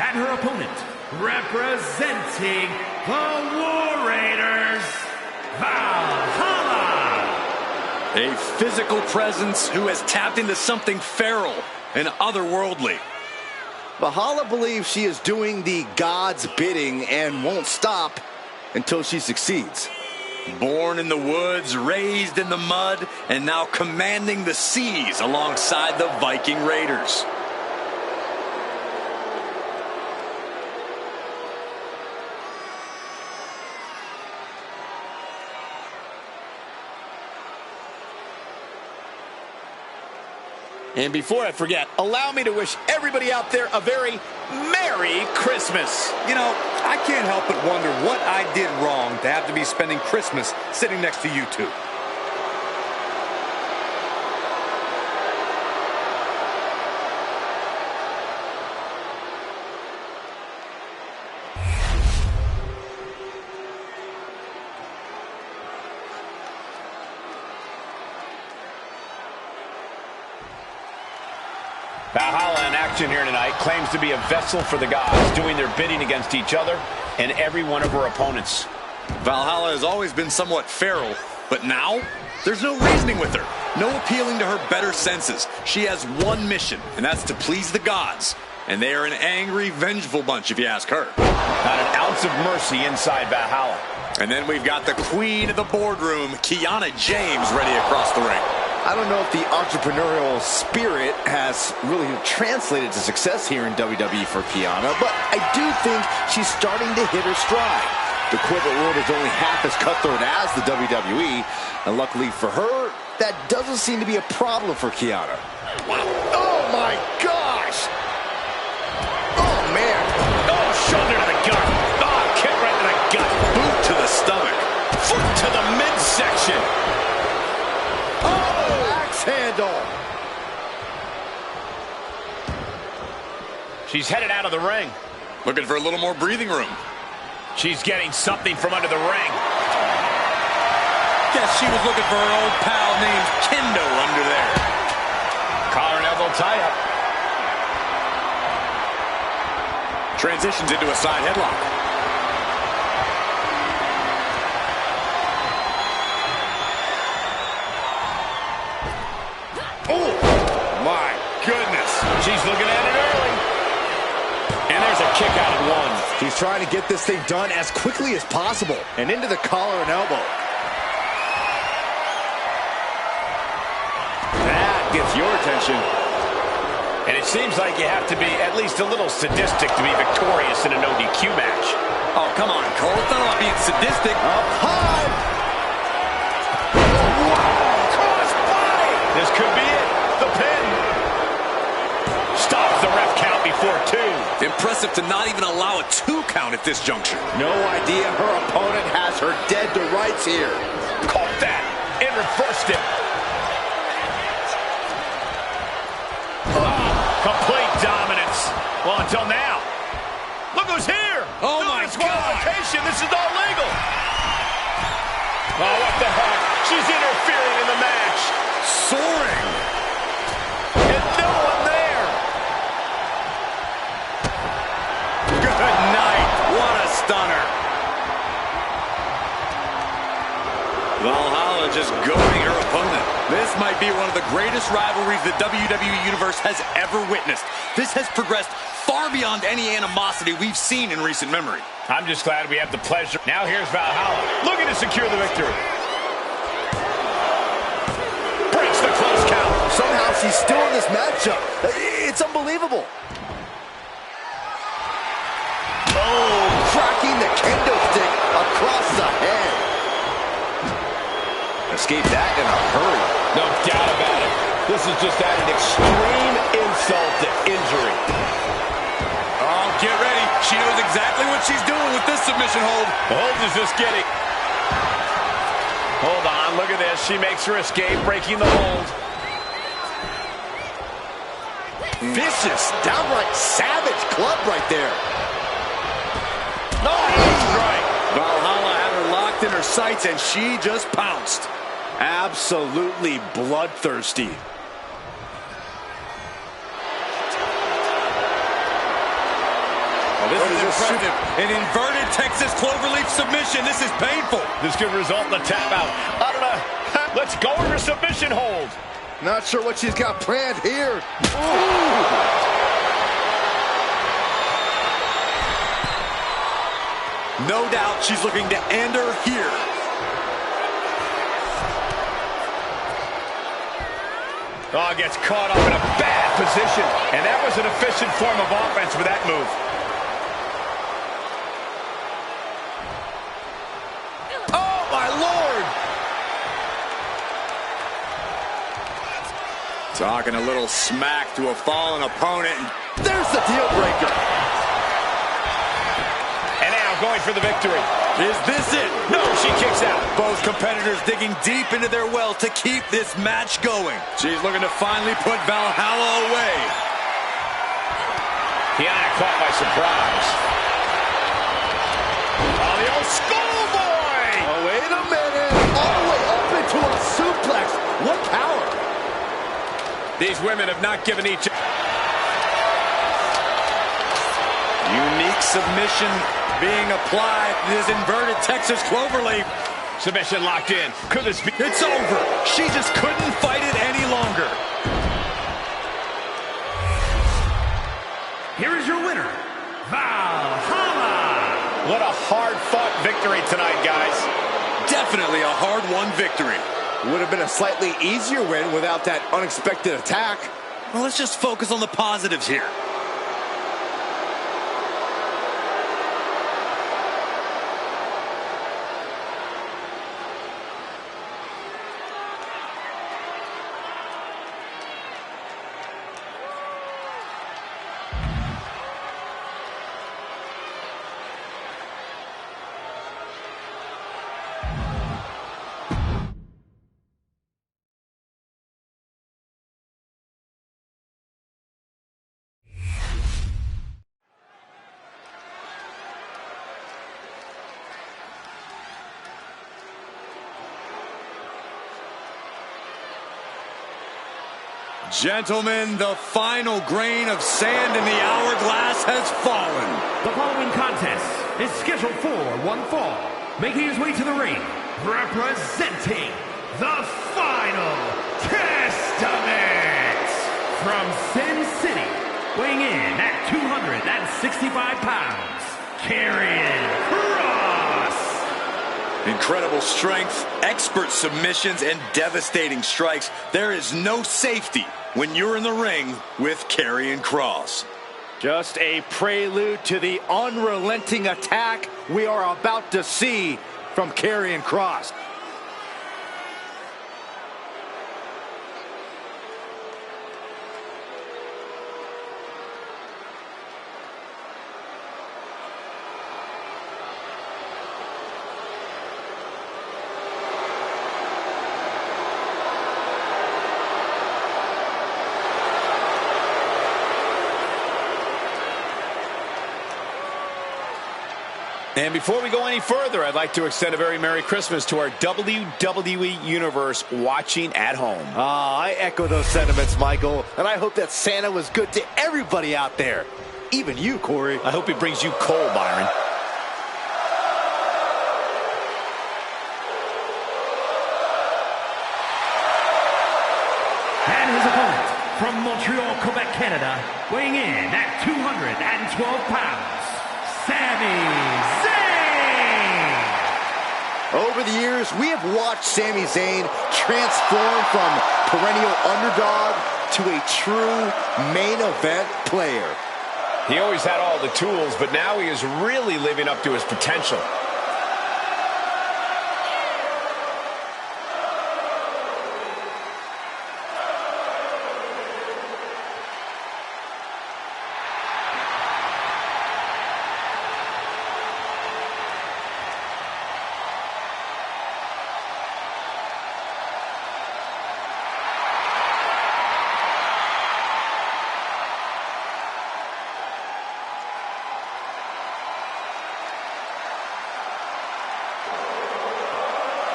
[SPEAKER 2] And her opponent, representing the War Raiders, Valhalla.
[SPEAKER 1] A physical presence who has tapped into something feral and otherworldly.
[SPEAKER 3] Valhalla believes she is doing the God's bidding and won't stop until she succeeds.
[SPEAKER 1] Born in the woods, raised in the mud, and now commanding the seas alongside the Viking Raiders.
[SPEAKER 6] And before I forget, allow me to wish everybody out there a very Merry Christmas.
[SPEAKER 1] You know, I can't help but wonder what I did wrong to have to be spending Christmas sitting next to you two.
[SPEAKER 4] Valhalla in action here tonight, claims to be a vessel for the gods, doing their bidding against each other and every one of her opponents.
[SPEAKER 1] Valhalla has always been somewhat feral, but now there's no reasoning with her. No appealing to her better senses. She has one mission, and that's to please the gods. And they are an angry, vengeful bunch, if you ask her.
[SPEAKER 4] Not an ounce of mercy inside Valhalla.
[SPEAKER 1] And then we've got the queen of the boardroom, Kiana James, ready across the ring.
[SPEAKER 3] I don't know if the entrepreneurial spirit has really translated to success here in WWE for Kiana, but I do think she's starting to hit her stride. The corporate world is only half as cutthroat as the WWE, and luckily for her, that doesn't seem to be a problem for Kiana.
[SPEAKER 1] Wow.
[SPEAKER 3] Oh my gosh! Oh man!
[SPEAKER 4] Oh, shoulder to the gut. Oh, kick right to the gut.
[SPEAKER 1] Boot to the stomach.
[SPEAKER 4] Foot to the midsection.
[SPEAKER 3] Handle.
[SPEAKER 4] She's headed out of the ring.
[SPEAKER 1] Looking for a little more breathing room.
[SPEAKER 4] She's getting something from under the ring.
[SPEAKER 1] Guess she was looking for her old pal named Kendo under there.
[SPEAKER 4] Collar and elbow tie-up.
[SPEAKER 1] Transitions into a side headlock. Oh, my goodness.
[SPEAKER 4] She's looking at it early. And there's a kick out at one.
[SPEAKER 3] He's trying to get this thing done as quickly as possible. And into the collar and elbow.
[SPEAKER 6] That gets your attention.
[SPEAKER 4] And it seems like you have to be at least a little sadistic to be victorious in a no-DQ match.
[SPEAKER 1] Oh, come on, Cole. It's not about being sadistic.
[SPEAKER 3] Up high.
[SPEAKER 4] This could be it. The pin. Stops the ref count before two.
[SPEAKER 1] Impressive to not even allow a 2 count at this juncture.
[SPEAKER 3] No idea her opponent has her dead to rights here.
[SPEAKER 4] Caught that and reversed it. Complete dominance. Well, until now. Look who's here.
[SPEAKER 1] Oh, my God.
[SPEAKER 4] This is all legal. Oh, what the heck? She's interfering in the match.
[SPEAKER 1] Soaring.
[SPEAKER 4] And no one there.
[SPEAKER 1] Good night. What a stunner. Valhalla just goading her opponent. This might be one of the greatest rivalries the WWE Universe has ever witnessed. This has progressed far beyond any animosity we've seen in recent memory.
[SPEAKER 4] I'm just glad we have the pleasure. Now here's Valhalla, looking to secure the victory. Breaks the close count.
[SPEAKER 3] Somehow she's still in this matchup. It's unbelievable. Oh, cracking the kendo stick across the head. Escape that in a hurry.
[SPEAKER 4] No doubt about it. This is just adding extreme insult to injury.
[SPEAKER 1] Oh, get ready. She knows exactly what she's doing with this submission hold.
[SPEAKER 4] The hold is just getting... Hold on, look at this. She makes her escape, breaking the hold.
[SPEAKER 3] Vicious, downright savage club right there.
[SPEAKER 4] No, he's right.
[SPEAKER 1] Valhalla had her locked in her sights, and she just pounced.
[SPEAKER 3] Absolutely bloodthirsty.
[SPEAKER 1] Oh, this is impressive. An inverted Texas cloverleaf submission. This is painful.
[SPEAKER 4] This could result in a tap out. I don't know. Let's go with her submission hold.
[SPEAKER 3] Not sure what she's got planned here.
[SPEAKER 1] No doubt she's looking to end her here.
[SPEAKER 4] Oh, gets caught up in a bad position. And that was an efficient form of offense with that move.
[SPEAKER 3] Oh, my Lord!
[SPEAKER 1] Talking a little smack to a fallen opponent.
[SPEAKER 3] There's the deal breaker.
[SPEAKER 4] And now going for the victory.
[SPEAKER 1] Is this it?
[SPEAKER 4] No, she kicks out.
[SPEAKER 1] Both competitors digging deep into their well to keep this match going. She's looking to finally put Valhalla away.
[SPEAKER 4] Kiana caught by surprise. Oh, the old schoolboy!
[SPEAKER 3] Oh, wait a minute. All the way up into a suplex. What power.
[SPEAKER 4] These women have not given each other.
[SPEAKER 1] Unique submission being applied to this inverted Texas cloverleaf.
[SPEAKER 4] Submission locked in. Could this be?
[SPEAKER 1] It's over. She just couldn't fight it any longer.
[SPEAKER 2] Here is your winner, Valhalla.
[SPEAKER 4] What a hard-fought victory tonight, guys.
[SPEAKER 1] Definitely a hard-won victory.
[SPEAKER 3] Would have been a slightly easier win without that unexpected attack.
[SPEAKER 1] Well, let's just focus on the positives here. Gentlemen, the final grain of sand in the hourglass has fallen.
[SPEAKER 2] The following contest is scheduled for one fall. Making his way to the ring, representing the Final Testament. From Sin City, weighing in at 265 pounds, Karrion Kross.
[SPEAKER 1] Incredible strength, expert submissions, and devastating strikes. There is no safety when you're in the ring with Karrion Kross.
[SPEAKER 3] Just a prelude to the unrelenting attack we are about to see from Karrion Kross.
[SPEAKER 6] And before we go any further, I'd like to extend a very Merry Christmas to our WWE Universe watching at home.
[SPEAKER 3] I echo those sentiments, Michael. And I hope that Santa was good to everybody out there. Even you, Corey.
[SPEAKER 6] I hope he brings you coal, Byron.
[SPEAKER 2] And his opponent, from Montreal, Quebec, Canada, weighing in at 212 pounds, Sami Zayn.
[SPEAKER 3] Over the years, we have watched Sami Zayn transform from perennial underdog to a true main event player.
[SPEAKER 6] He always had all the tools, but now he is really living up to his potential.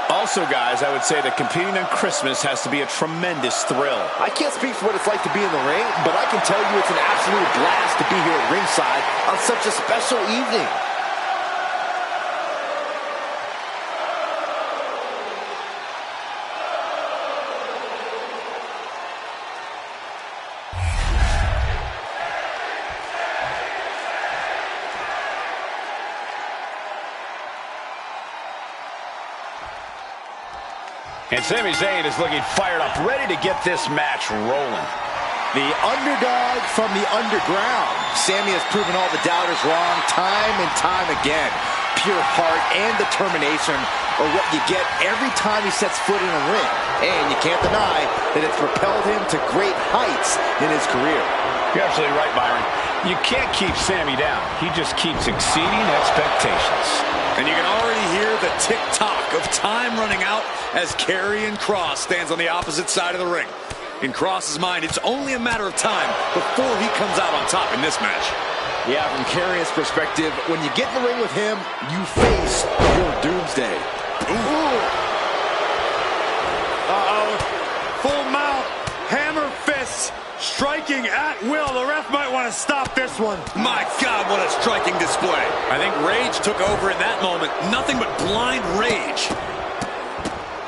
[SPEAKER 6] Also, guys, I would say that competing on Christmas has to be a tremendous thrill.
[SPEAKER 3] I can't speak for what it's like to be in the ring, but I can tell you it's an absolute blast to be here at ringside on such a special evening.
[SPEAKER 6] And Sami Zayn is looking fired up, ready to get this match rolling.
[SPEAKER 3] The underdog from the underground. Sami has proven all the doubters wrong time and time again. Pure heart and determination are what you get every time he sets foot in a ring. And you can't deny that it's propelled him to great heights in his career.
[SPEAKER 6] You're absolutely right, Byron. You can't keep Sami down. He just keeps exceeding expectations.
[SPEAKER 1] And you can already hear the tick-tock of time running out as Karrion Kross stands on the opposite side of the ring. In Kross's mind, it's only a matter of time before he comes out on top in this match.
[SPEAKER 3] Yeah, from Karrion's perspective, when you get in the ring with him, you face your doomsday.
[SPEAKER 1] Ooh. Uh-oh. Full mount. Hammer fists. Striking at will. The ref might want to stop this one. My God, what a striking display. I think rage took over in that moment. Nothing but blind rage.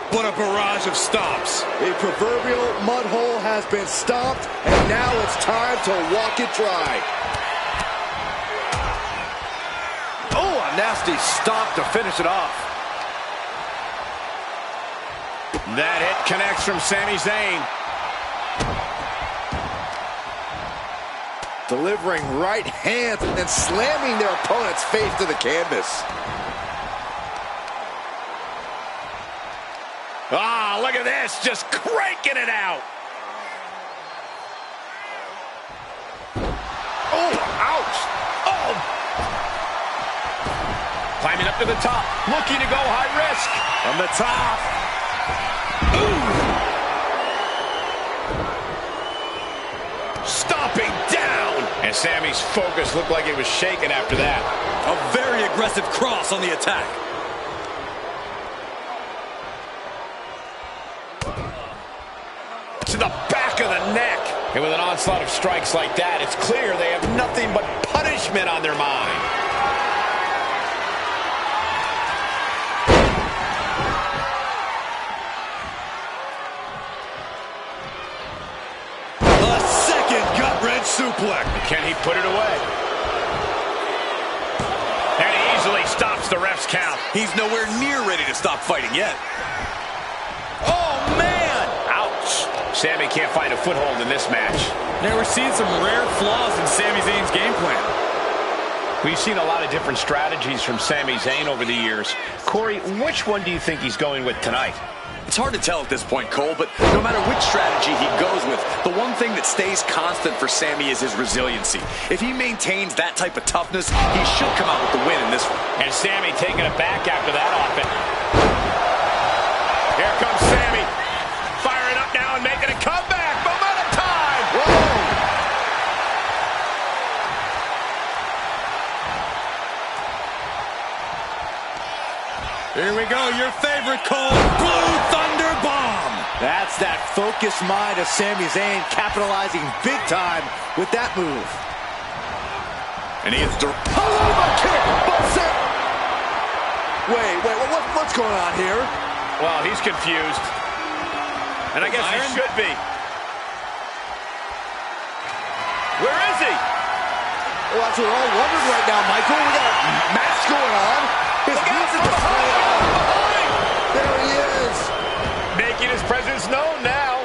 [SPEAKER 1] What a barrage of stomps.
[SPEAKER 3] A proverbial mud hole has been stomped, and now it's time to walk it dry. Oh, a nasty stomp to finish it off.
[SPEAKER 6] That hit connects from Sami Zayn.
[SPEAKER 3] Delivering right hands and then slamming their opponent's face to the canvas.
[SPEAKER 6] Ah, look at this, just cranking it out.
[SPEAKER 3] Oh, ouch.
[SPEAKER 6] Oh. Climbing up to the top, looking to go high risk.
[SPEAKER 1] On the top.
[SPEAKER 6] Ooh. Stomping down. And Sami's focus looked like it was shaken after that.
[SPEAKER 1] A very aggressive Kross on the attack.
[SPEAKER 6] To the back of the neck. And with an onslaught of strikes like that, it's clear they have nothing but punishment on their mind.
[SPEAKER 1] A second gut-wrench suplex.
[SPEAKER 6] Can he put it away? And he easily stops the ref's count.
[SPEAKER 1] He's nowhere near ready to stop fighting yet.
[SPEAKER 3] Oh, man.
[SPEAKER 6] Ouch. Sami can't find a foothold in this match.
[SPEAKER 1] Now we're seeing some rare flaws in Sami Zayn's game plan.
[SPEAKER 6] We've seen a lot of different strategies from Sami Zayn over the years. Corey, which one do you think he's going with tonight?
[SPEAKER 1] It's hard to tell at this point, Cole, but no matter which strategy he goes with, the one thing that stays constant for Sami is his resiliency. If he maintains that type of toughness, he should come out with the win in this one.
[SPEAKER 6] And Sami taking it back after that offense. Here comes Sami. Firing up now and making a comeback. Momentum time.
[SPEAKER 3] Whoa.
[SPEAKER 1] Here we go, your favorite, Cole, Blue Thunder Bomb.
[SPEAKER 3] That's that focused mind of Sami Zayn capitalizing big time with that move.
[SPEAKER 1] And he is
[SPEAKER 3] Halima kick, what's going on here?
[SPEAKER 6] Well, he's confused. And I guess he should be. Where is he?
[SPEAKER 3] Well, that's what we're all wondering right now, Michael. We got a match going on. His music is playing on. There he is.
[SPEAKER 6] Making his presence known now.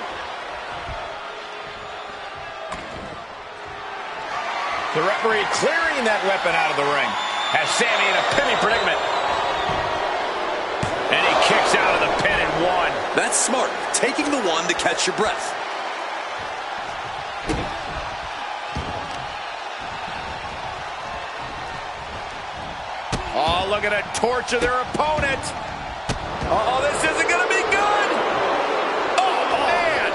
[SPEAKER 6] The referee clearing that weapon out of the ring. Has Sami in a pinning predicament. And he kicks out of the pin and one.
[SPEAKER 1] That's smart. Taking the one to catch your breath.
[SPEAKER 6] Oh, look at it. Torture their opponent. Oh, this isn't going to be good. Oh, man.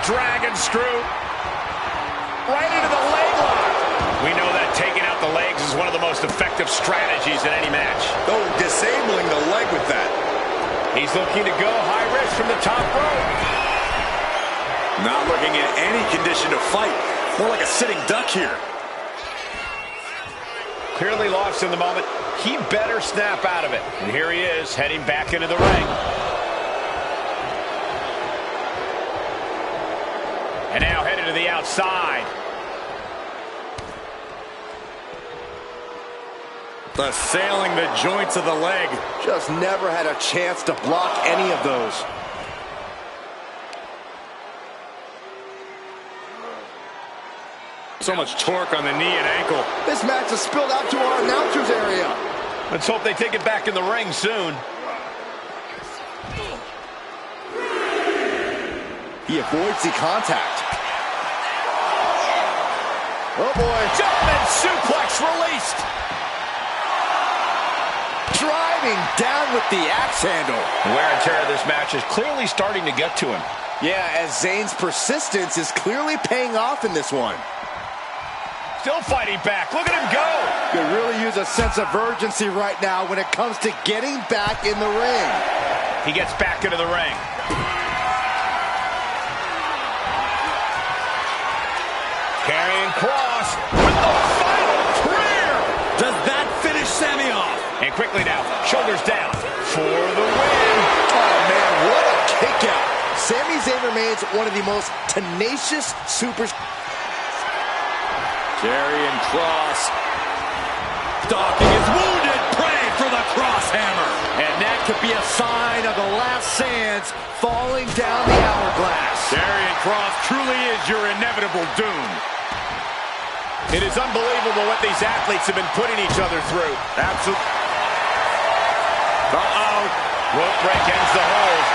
[SPEAKER 6] Dragon screw. Right into the leg lock. We know that taking out the legs is one of the most effective strategies in any match.
[SPEAKER 1] Oh, disabling the leg with that.
[SPEAKER 6] He's looking to go high risk from the top rope.
[SPEAKER 1] Not looking in any condition to fight. More like a sitting duck here.
[SPEAKER 6] Clearly lost in the moment. He better snap out of it. And here he is, heading back into the ring. And now headed to the outside.
[SPEAKER 1] Assailing the joints of the leg.
[SPEAKER 3] Just never had a chance to block any of those.
[SPEAKER 1] So much torque on the knee and ankle.
[SPEAKER 3] This match has spilled out to our announcers area.
[SPEAKER 6] Let's hope they take it back in the ring soon.
[SPEAKER 3] He avoids the contact. Oh, boy.
[SPEAKER 6] Jumpman suplex released.
[SPEAKER 3] Driving down with the axe handle.
[SPEAKER 6] Wear and tear of this match is clearly starting to get to him.
[SPEAKER 3] Yeah, as Zayn's persistence is clearly paying off in this one.
[SPEAKER 6] Still fighting back. Look at him go.
[SPEAKER 3] Could really use a sense of urgency right now when it comes to getting back in the ring.
[SPEAKER 6] He gets back into the ring. Carrying cross with the final prayer.
[SPEAKER 1] Does that finish Sami off?
[SPEAKER 6] And quickly now, shoulders down for the win.
[SPEAKER 3] Oh, man, what a kick out. Sami Zayn remains one of the most tenacious superstars.
[SPEAKER 1] Carrying cross. Stalking is wounded. Praying for the cross hammer.
[SPEAKER 3] And that could be a sign of the last sands falling down the hourglass.
[SPEAKER 1] Karrion Kross truly is your inevitable doom.
[SPEAKER 6] It is unbelievable what these athletes have been putting each other through.
[SPEAKER 1] Absolutely. Uh-oh.
[SPEAKER 6] Rope break ends the hold.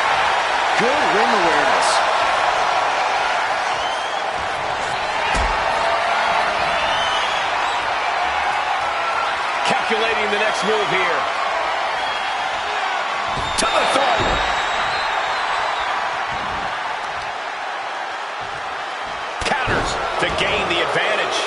[SPEAKER 3] Good ring awareness.
[SPEAKER 6] Calculating the next move here. To the throat. Counters to gain the advantage.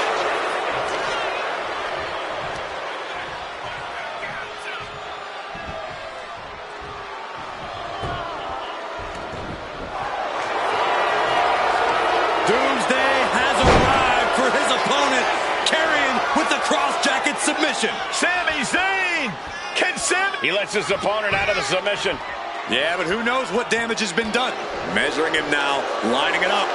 [SPEAKER 1] Doomsday has arrived for his opponent. Karrion with the cross-jacket submission.
[SPEAKER 6] Sami Zayn! Can Sami... He lets his opponent out of the submission.
[SPEAKER 1] Yeah, but who knows what damage has been done. Measuring him now, lining it up.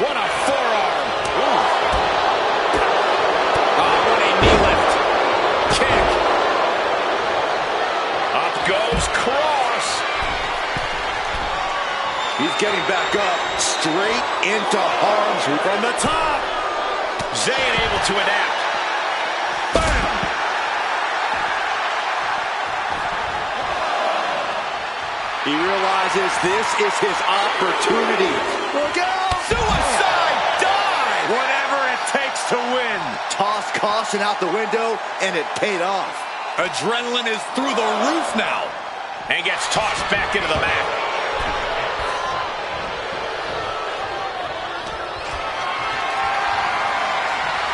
[SPEAKER 6] What a forearm. Ooh. Oh, what a knee lift. Kick. Up goes Kross.
[SPEAKER 3] He's getting back up, straight into harm's way.
[SPEAKER 1] From the top.
[SPEAKER 6] Zayn able to adapt.
[SPEAKER 1] Bam!
[SPEAKER 3] He realizes this is his opportunity. Look out!
[SPEAKER 6] Suicide dive!
[SPEAKER 1] Whatever it takes to win.
[SPEAKER 3] Toss caution out the window, and it paid off.
[SPEAKER 1] Adrenaline is through the roof now.
[SPEAKER 6] And gets tossed back into the mat.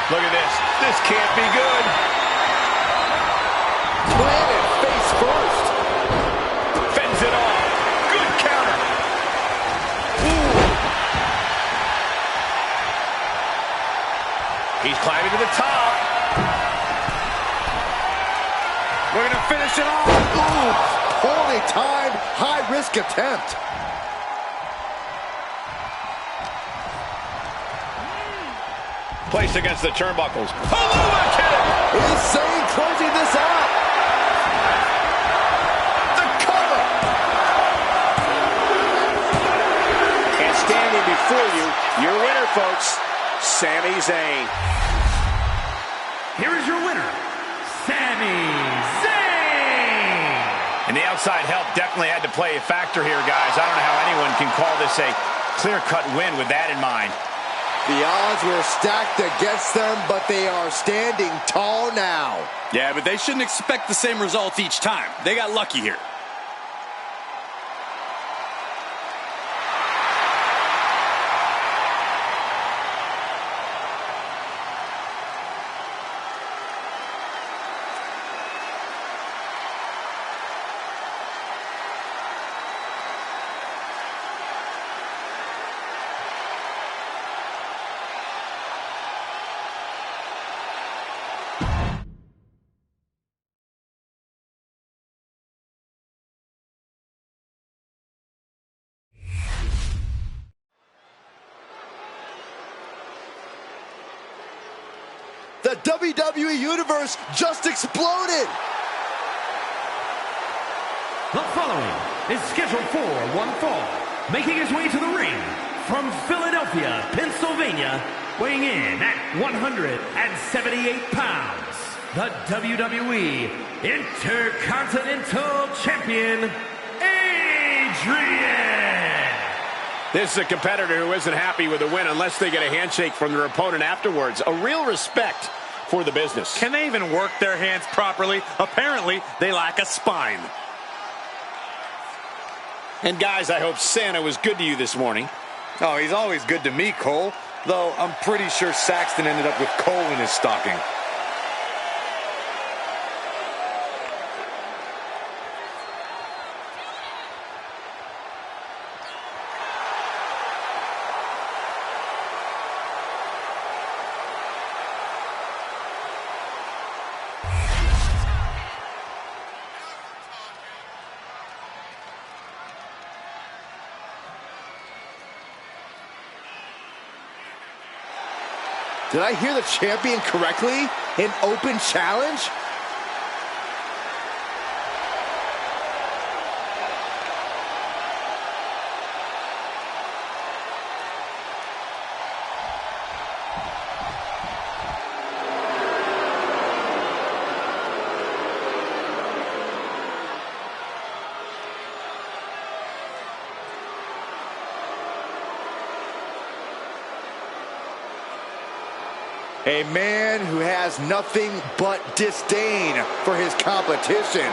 [SPEAKER 6] Look at this. This can't be good.
[SPEAKER 3] Planted face first.
[SPEAKER 6] Fends it off. Good counter. Ooh. He's climbing
[SPEAKER 3] pushing on. Ooh, poorly timed, high-risk attempt.
[SPEAKER 6] Placed against the turnbuckles. Paloma kick!
[SPEAKER 3] Is Zayn closing this out? The cover!
[SPEAKER 4] And standing before you, your winner, folks, Sami Zayn.
[SPEAKER 2] Here is your winner, Sami Zayn!
[SPEAKER 6] And the outside help definitely had to play a factor here, guys. I don't know how anyone can call this a clear-cut win with that in mind.
[SPEAKER 3] The odds were stacked against them, but they are standing tall now.
[SPEAKER 1] Yeah, but they shouldn't expect the same results each time. They got lucky here.
[SPEAKER 3] The WWE Universe just exploded.
[SPEAKER 2] The following is scheduled for one fall, making his way to the ring from Philadelphia, Pennsylvania, weighing in at 178 pounds, the WWE Intercontinental Champion, Adrian.
[SPEAKER 6] This is a competitor who isn't happy with a win unless they get a handshake from their opponent afterwards. A real respect for the business.
[SPEAKER 1] Can they even work their hands properly? Apparently, they lack a spine.
[SPEAKER 6] And guys, I hope Santa was good to you this morning.
[SPEAKER 1] Oh, he's always good to me, Cole. Though I'm pretty sure Saxton ended up with coal in his stocking.
[SPEAKER 3] Did I hear the champion correctly? An open challenge? A man who has nothing but disdain for his competition,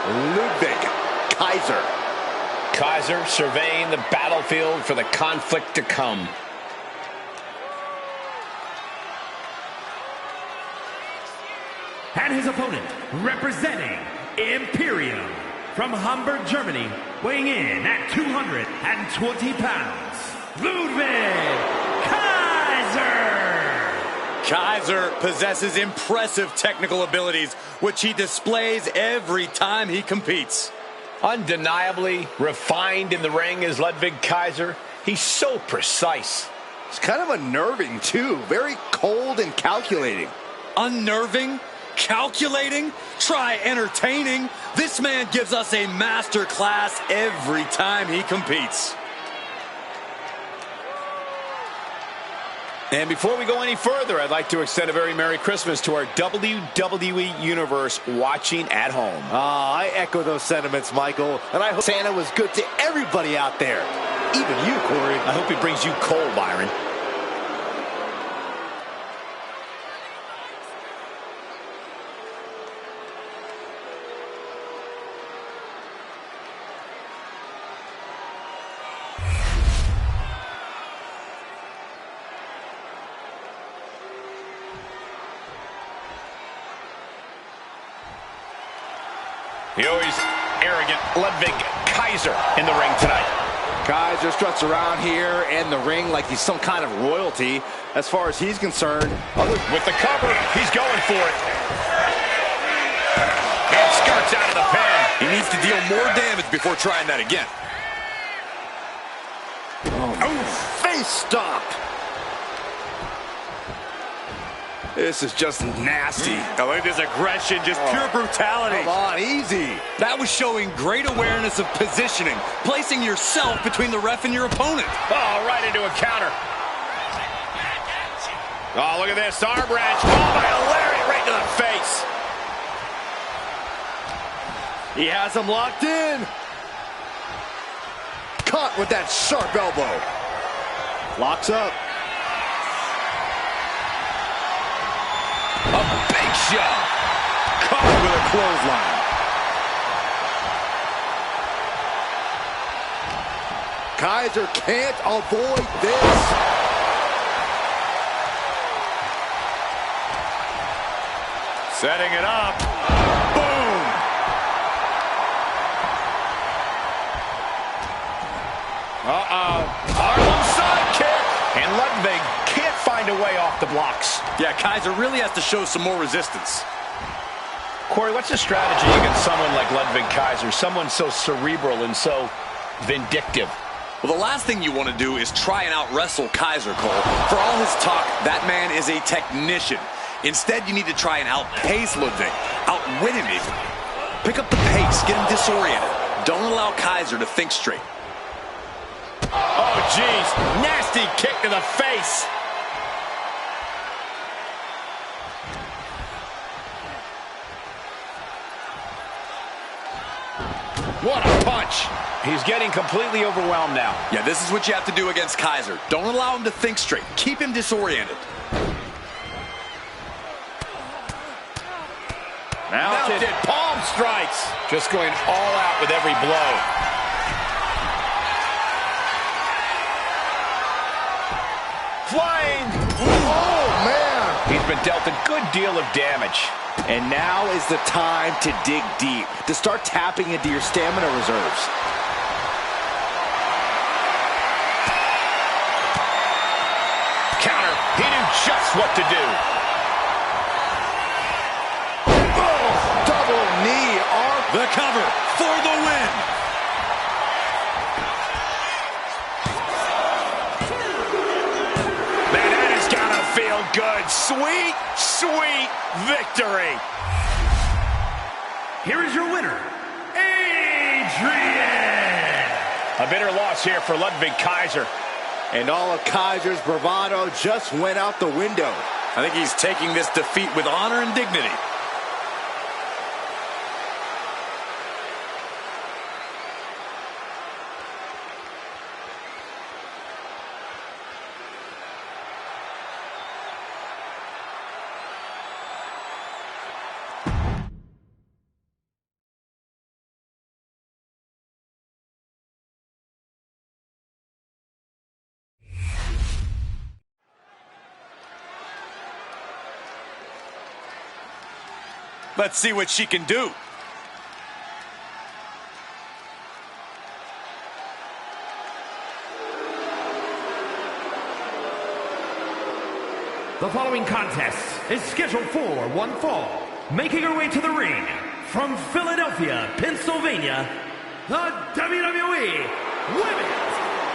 [SPEAKER 3] Ludwig Kaiser.
[SPEAKER 4] Kaiser surveying the battlefield for the conflict to come.
[SPEAKER 2] And his opponent, representing Imperium from Hamburg, Germany, weighing in at 220 pounds, Ludwig Kaiser.
[SPEAKER 1] Kaiser possesses impressive technical abilities, which he displays every time he competes.
[SPEAKER 4] Undeniably refined in the ring is Ludwig Kaiser. He's so precise.
[SPEAKER 3] He's kind of unnerving, too. Very cold and calculating.
[SPEAKER 1] Unnerving? Calculating? Try entertaining. This man gives us a master class every time he competes.
[SPEAKER 6] And before we go any further, I'd like to extend a very Merry Christmas to our WWE Universe watching at home.
[SPEAKER 3] I echo those sentiments, Michael. And I hope Santa was good to everybody out there. Even you, Corey.
[SPEAKER 6] I hope he brings you coal, Byron. The always arrogant Ludwig Kaiser in the ring tonight.
[SPEAKER 3] Kaiser struts around here in the ring like he's some kind of royalty. As far as he's concerned,
[SPEAKER 6] with the cover, he's going for it. It's skirts out of the pin.
[SPEAKER 1] He needs to deal more damage before trying that again.
[SPEAKER 3] Oh, face stop. This is just nasty.
[SPEAKER 1] I like this aggression, just pure brutality.
[SPEAKER 3] Come on, easy.
[SPEAKER 1] That was showing great awareness of positioning, placing yourself between the ref and your opponent.
[SPEAKER 6] Oh, right into a counter. Oh, look at this. Arm wrench. Oh, by a lariat right to the face.
[SPEAKER 3] He has him locked in. Caught with that sharp elbow. Locks up.
[SPEAKER 1] A big shot. Caught with a clothesline.
[SPEAKER 3] Kaiser can't avoid this.
[SPEAKER 1] Setting it up. Boom.
[SPEAKER 6] Harlem sidekick. And Ludwig can't find a way off the blocks.
[SPEAKER 1] Yeah, Kaiser really has to show some more resistance.
[SPEAKER 6] Corey, what's the strategy against someone like Ludwig Kaiser? Someone so cerebral and so vindictive.
[SPEAKER 1] Well, the last thing you want to do is try and out-wrestle Kaiser, Cole. For all his talk, that man is a technician. Instead, you need to try and outpace Ludwig. Outwit him even. Pick up the pace, get him disoriented. Don't allow Kaiser to think straight.
[SPEAKER 6] Oh, jeez. Nasty kick to the face. What a punch. He's getting completely overwhelmed now.
[SPEAKER 1] Yeah, this is what you have to do against Kaiser. Don't allow him to think straight. Keep him disoriented.
[SPEAKER 6] Mounted palm strikes. Just going all out with every blow. Flying.
[SPEAKER 3] Oh, man.
[SPEAKER 6] He's been dealt a good deal of damage.
[SPEAKER 3] And now is the time to dig deep, to start tapping into your stamina reserves.
[SPEAKER 6] Counter. He knew just what to do.
[SPEAKER 3] Oh, double knee arm.
[SPEAKER 1] The cover for the win.
[SPEAKER 6] Man, that has got to feel good. Sweet, sweet victory.
[SPEAKER 2] Here is your winner, Adrian.
[SPEAKER 6] A bitter loss here for Ludwig Kaiser.
[SPEAKER 3] And all of Kaiser's bravado just went out the window.
[SPEAKER 1] I think he's taking this defeat with honor and dignity. Let's see what she can do.
[SPEAKER 2] The following contest is scheduled for one fall. Making her way to the ring from Philadelphia, Pennsylvania, the WWE Women's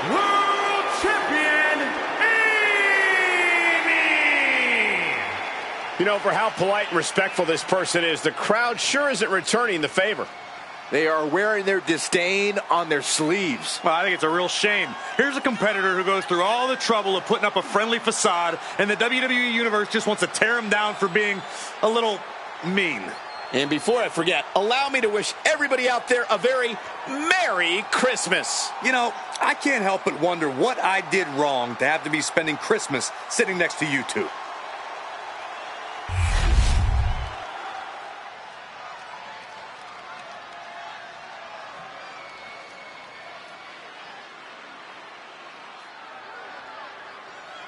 [SPEAKER 2] World Champion, Amy!
[SPEAKER 6] You know, for how polite and respectful this person is, the crowd sure isn't returning the favor.
[SPEAKER 3] They are wearing their disdain on their sleeves.
[SPEAKER 1] Well, I think it's a real shame. Here's a competitor who goes through all the trouble of putting up a friendly facade, and the WWE Universe just wants to tear him down for being a little mean.
[SPEAKER 6] And before I forget, allow me to wish everybody out there a very Merry Christmas.
[SPEAKER 1] You know, I can't help but wonder what I did wrong to have to be spending Christmas sitting next to you two.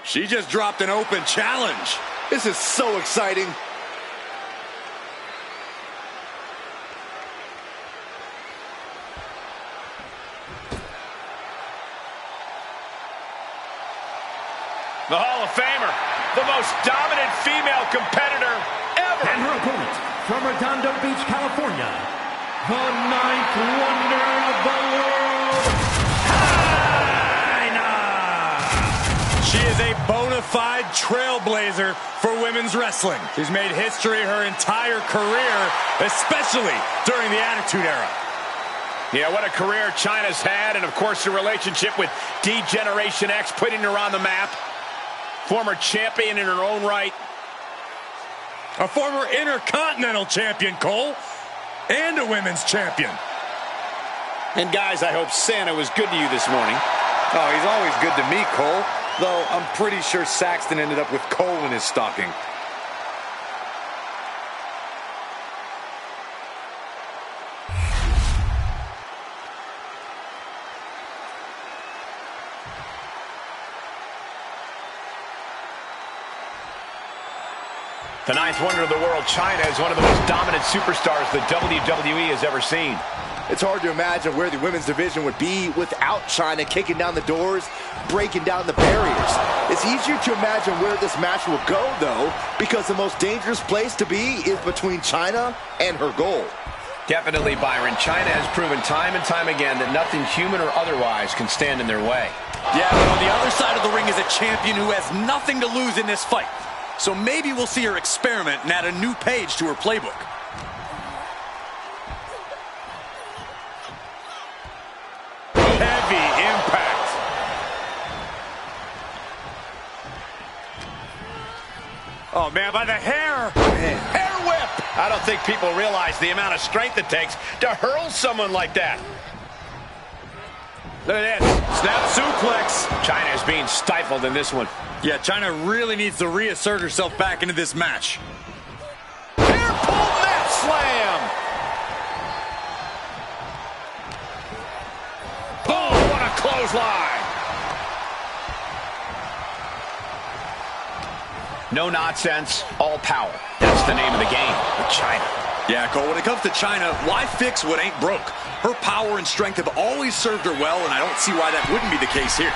[SPEAKER 1] She just dropped an open challenge.
[SPEAKER 3] This is so exciting.
[SPEAKER 6] The Hall of Famer, the most dominant female competitor ever.
[SPEAKER 2] And her opponent, from Redondo Beach, California, the ninth wonder of the world, China!
[SPEAKER 1] She is a bona fide trailblazer for women's wrestling. She's made history her entire career, especially during the Attitude Era.
[SPEAKER 6] Yeah, what a career Chyna's had, and of course her relationship with D-Generation X, putting her on the map. Former champion in her own right.
[SPEAKER 1] A former Intercontinental Champion, Cole, and a women's champion.
[SPEAKER 7] And guys, I hope Santa was good to you this morning. Oh, he's always good to me, Cole. Though I'm pretty sure Saxton ended up with coal in his stocking.
[SPEAKER 6] The ninth wonder of the world, Chyna, is one of the most dominant superstars the WWE has ever seen.
[SPEAKER 3] It's hard to imagine where the women's division would be without Chyna kicking down the doors, breaking down the barriers. It's easier to imagine where this match will go, though, because the most dangerous place to be is between Chyna and her goal.
[SPEAKER 6] Definitely, Byron. Chyna has proven time and time again that nothing human or otherwise can stand in their way.
[SPEAKER 1] Yeah, but on the other side of the ring is a champion who has nothing to lose in this fight. So maybe we'll see her experiment and add a new page to her playbook.
[SPEAKER 6] Heavy impact.
[SPEAKER 1] Oh, man, by the hair.
[SPEAKER 6] Hair whip. I don't think people realize the amount of strength it takes to hurl someone like that. Look at this.
[SPEAKER 1] Snap suplex.
[SPEAKER 6] Chyna is being stifled in this one.
[SPEAKER 1] Yeah, Chyna really needs to reassert herself back into this match.
[SPEAKER 6] Hair pull mat slam. Oh, what a clothesline. No nonsense, all power. That's the name of the game with Chyna.
[SPEAKER 1] Yeah, Cole, when it comes to Chyna, why fix what ain't broke? Her power and strength have always served her well, and I don't see why that wouldn't be the case here.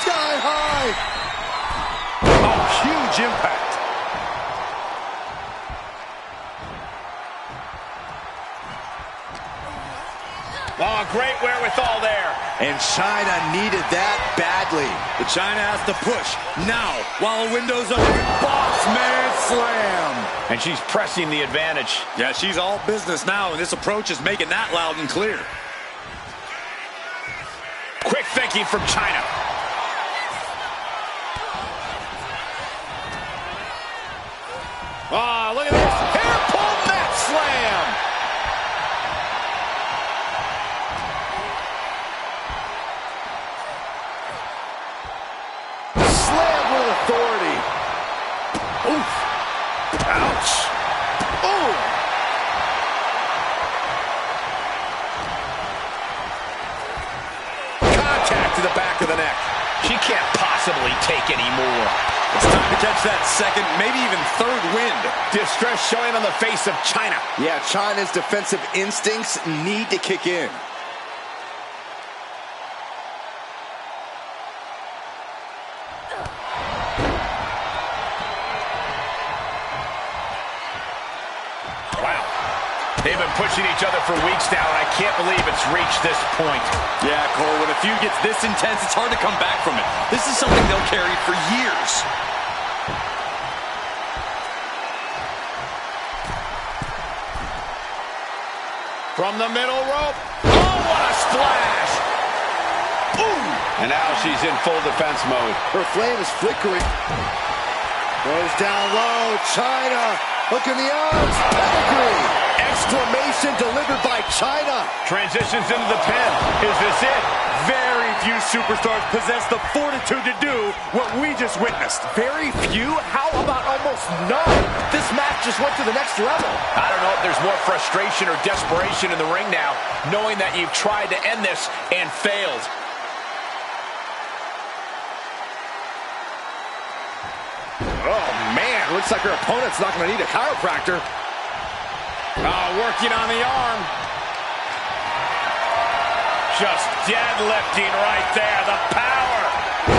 [SPEAKER 3] Sky high!
[SPEAKER 1] Oh, huge impact.
[SPEAKER 6] Oh, great wherewithal there.
[SPEAKER 3] And Chyna needed that badly.
[SPEAKER 1] But Chyna has to push now while the window's open. Boss man slam.
[SPEAKER 6] And she's pressing the advantage.
[SPEAKER 1] Yeah, she's all business now, and this approach is making that loud and clear.
[SPEAKER 6] Quick thinking from Chyna. Oh, look at this. Hair pull mat slam.
[SPEAKER 3] Slam with authority. Oof. Ouch. Ooh.
[SPEAKER 6] Contact to the back of the neck. She can't possibly take any more.
[SPEAKER 1] It's time to catch that second, maybe even third wind.
[SPEAKER 6] Distress showing on the face of Chyna.
[SPEAKER 3] Yeah, Chyna's defensive instincts need to kick in.
[SPEAKER 6] Wow. They've been pushing each other for weeks now, and I can't believe it's reached this point.
[SPEAKER 1] Yeah, Cole, when a feud gets this intense, it's hard to come back from it. This is something they'll carry for years.
[SPEAKER 6] From the middle rope. Oh, what a splash! Ooh! And now she's in full defense mode.
[SPEAKER 3] Her flame is flickering. Goes down low. Chyna. Look in the arms. Pedigree. Exclamation delivered by Chyna.
[SPEAKER 6] Transitions into the pin. Is this it?
[SPEAKER 1] Very few superstars possess the fortitude to do what we just witnessed.
[SPEAKER 3] Very few? How about almost none? This match just went to the next level.
[SPEAKER 6] I don't know if there's more frustration or desperation in the ring now, knowing that you've tried to end this and failed.
[SPEAKER 3] Oh, man. Looks like her opponent's not going to need a chiropractor.
[SPEAKER 6] Oh, working on the arm. Just deadlifting right there. The power.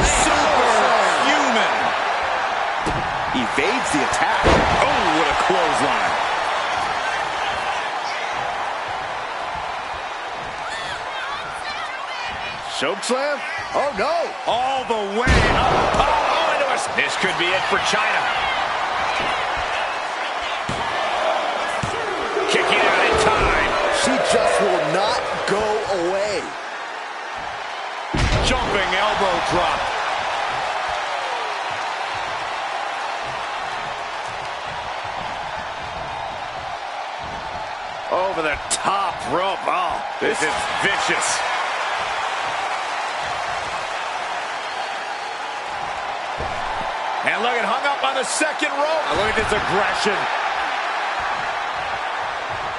[SPEAKER 1] Superhuman.
[SPEAKER 3] Evades the attack.
[SPEAKER 1] Oh, what a clothesline.
[SPEAKER 3] Chokeslam? Oh, no.
[SPEAKER 1] All the way up.
[SPEAKER 6] Oh, into us. This could be it for China. Kicking out in time.
[SPEAKER 3] She just will not go away.
[SPEAKER 1] Jumping elbow drop. Over the top rope. Oh,
[SPEAKER 6] This is vicious. And look, it hung up on the second rope.
[SPEAKER 1] look at this aggression.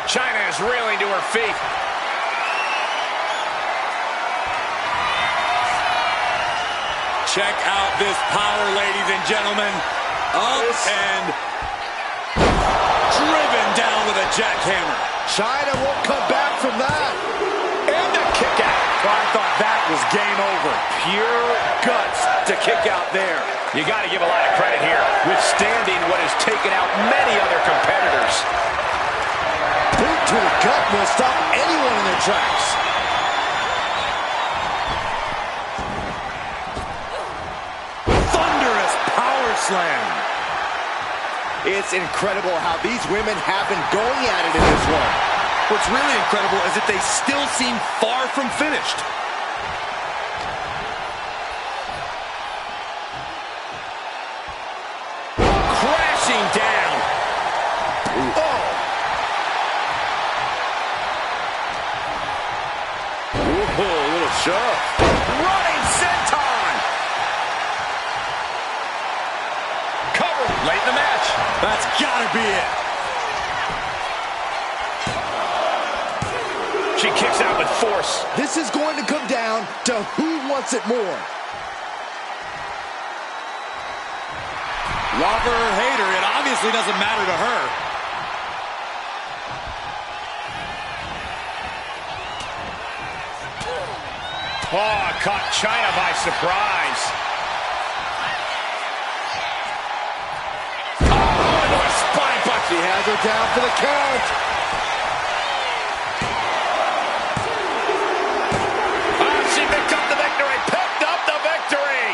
[SPEAKER 6] China is reeling to her feet.
[SPEAKER 1] Check out this power, ladies and gentlemen. Up and driven down with a jackhammer.
[SPEAKER 3] China won't come back from that.
[SPEAKER 6] And a kick out.
[SPEAKER 1] Well, I thought that was game over. Pure guts to kick out there.
[SPEAKER 6] You got to give a lot of credit here, withstanding what has taken out many other competitors.
[SPEAKER 3] Boot to the gut will stop anyone in their tracks.
[SPEAKER 1] Thunderous power slam.
[SPEAKER 3] It's incredible how these women have been going at it in this one.
[SPEAKER 1] What's really incredible is that they still seem far from finished. Crashing down.
[SPEAKER 3] Oh! Ooh, a little shove.
[SPEAKER 6] Running senton. Cover late in the match.
[SPEAKER 1] That's gotta be it.
[SPEAKER 6] She kicks out with force.
[SPEAKER 3] This is going to come down to who wants it more.
[SPEAKER 1] Love her or hate her, it obviously doesn't matter to her.
[SPEAKER 6] Oh, caught China by surprise. Oh, into a spine punch.
[SPEAKER 3] She has her down for the count.
[SPEAKER 6] Oh, she picked up the victory. Picked up the victory.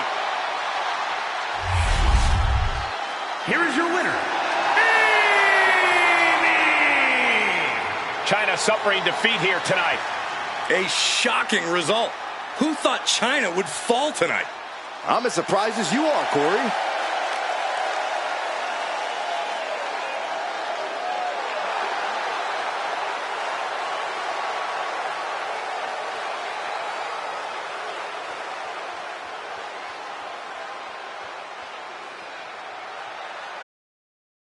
[SPEAKER 2] Here is your winner,
[SPEAKER 6] China suffering defeat here tonight.
[SPEAKER 1] A shocking result. Who thought China would fall tonight?
[SPEAKER 3] I'm as surprised as you are, Corey.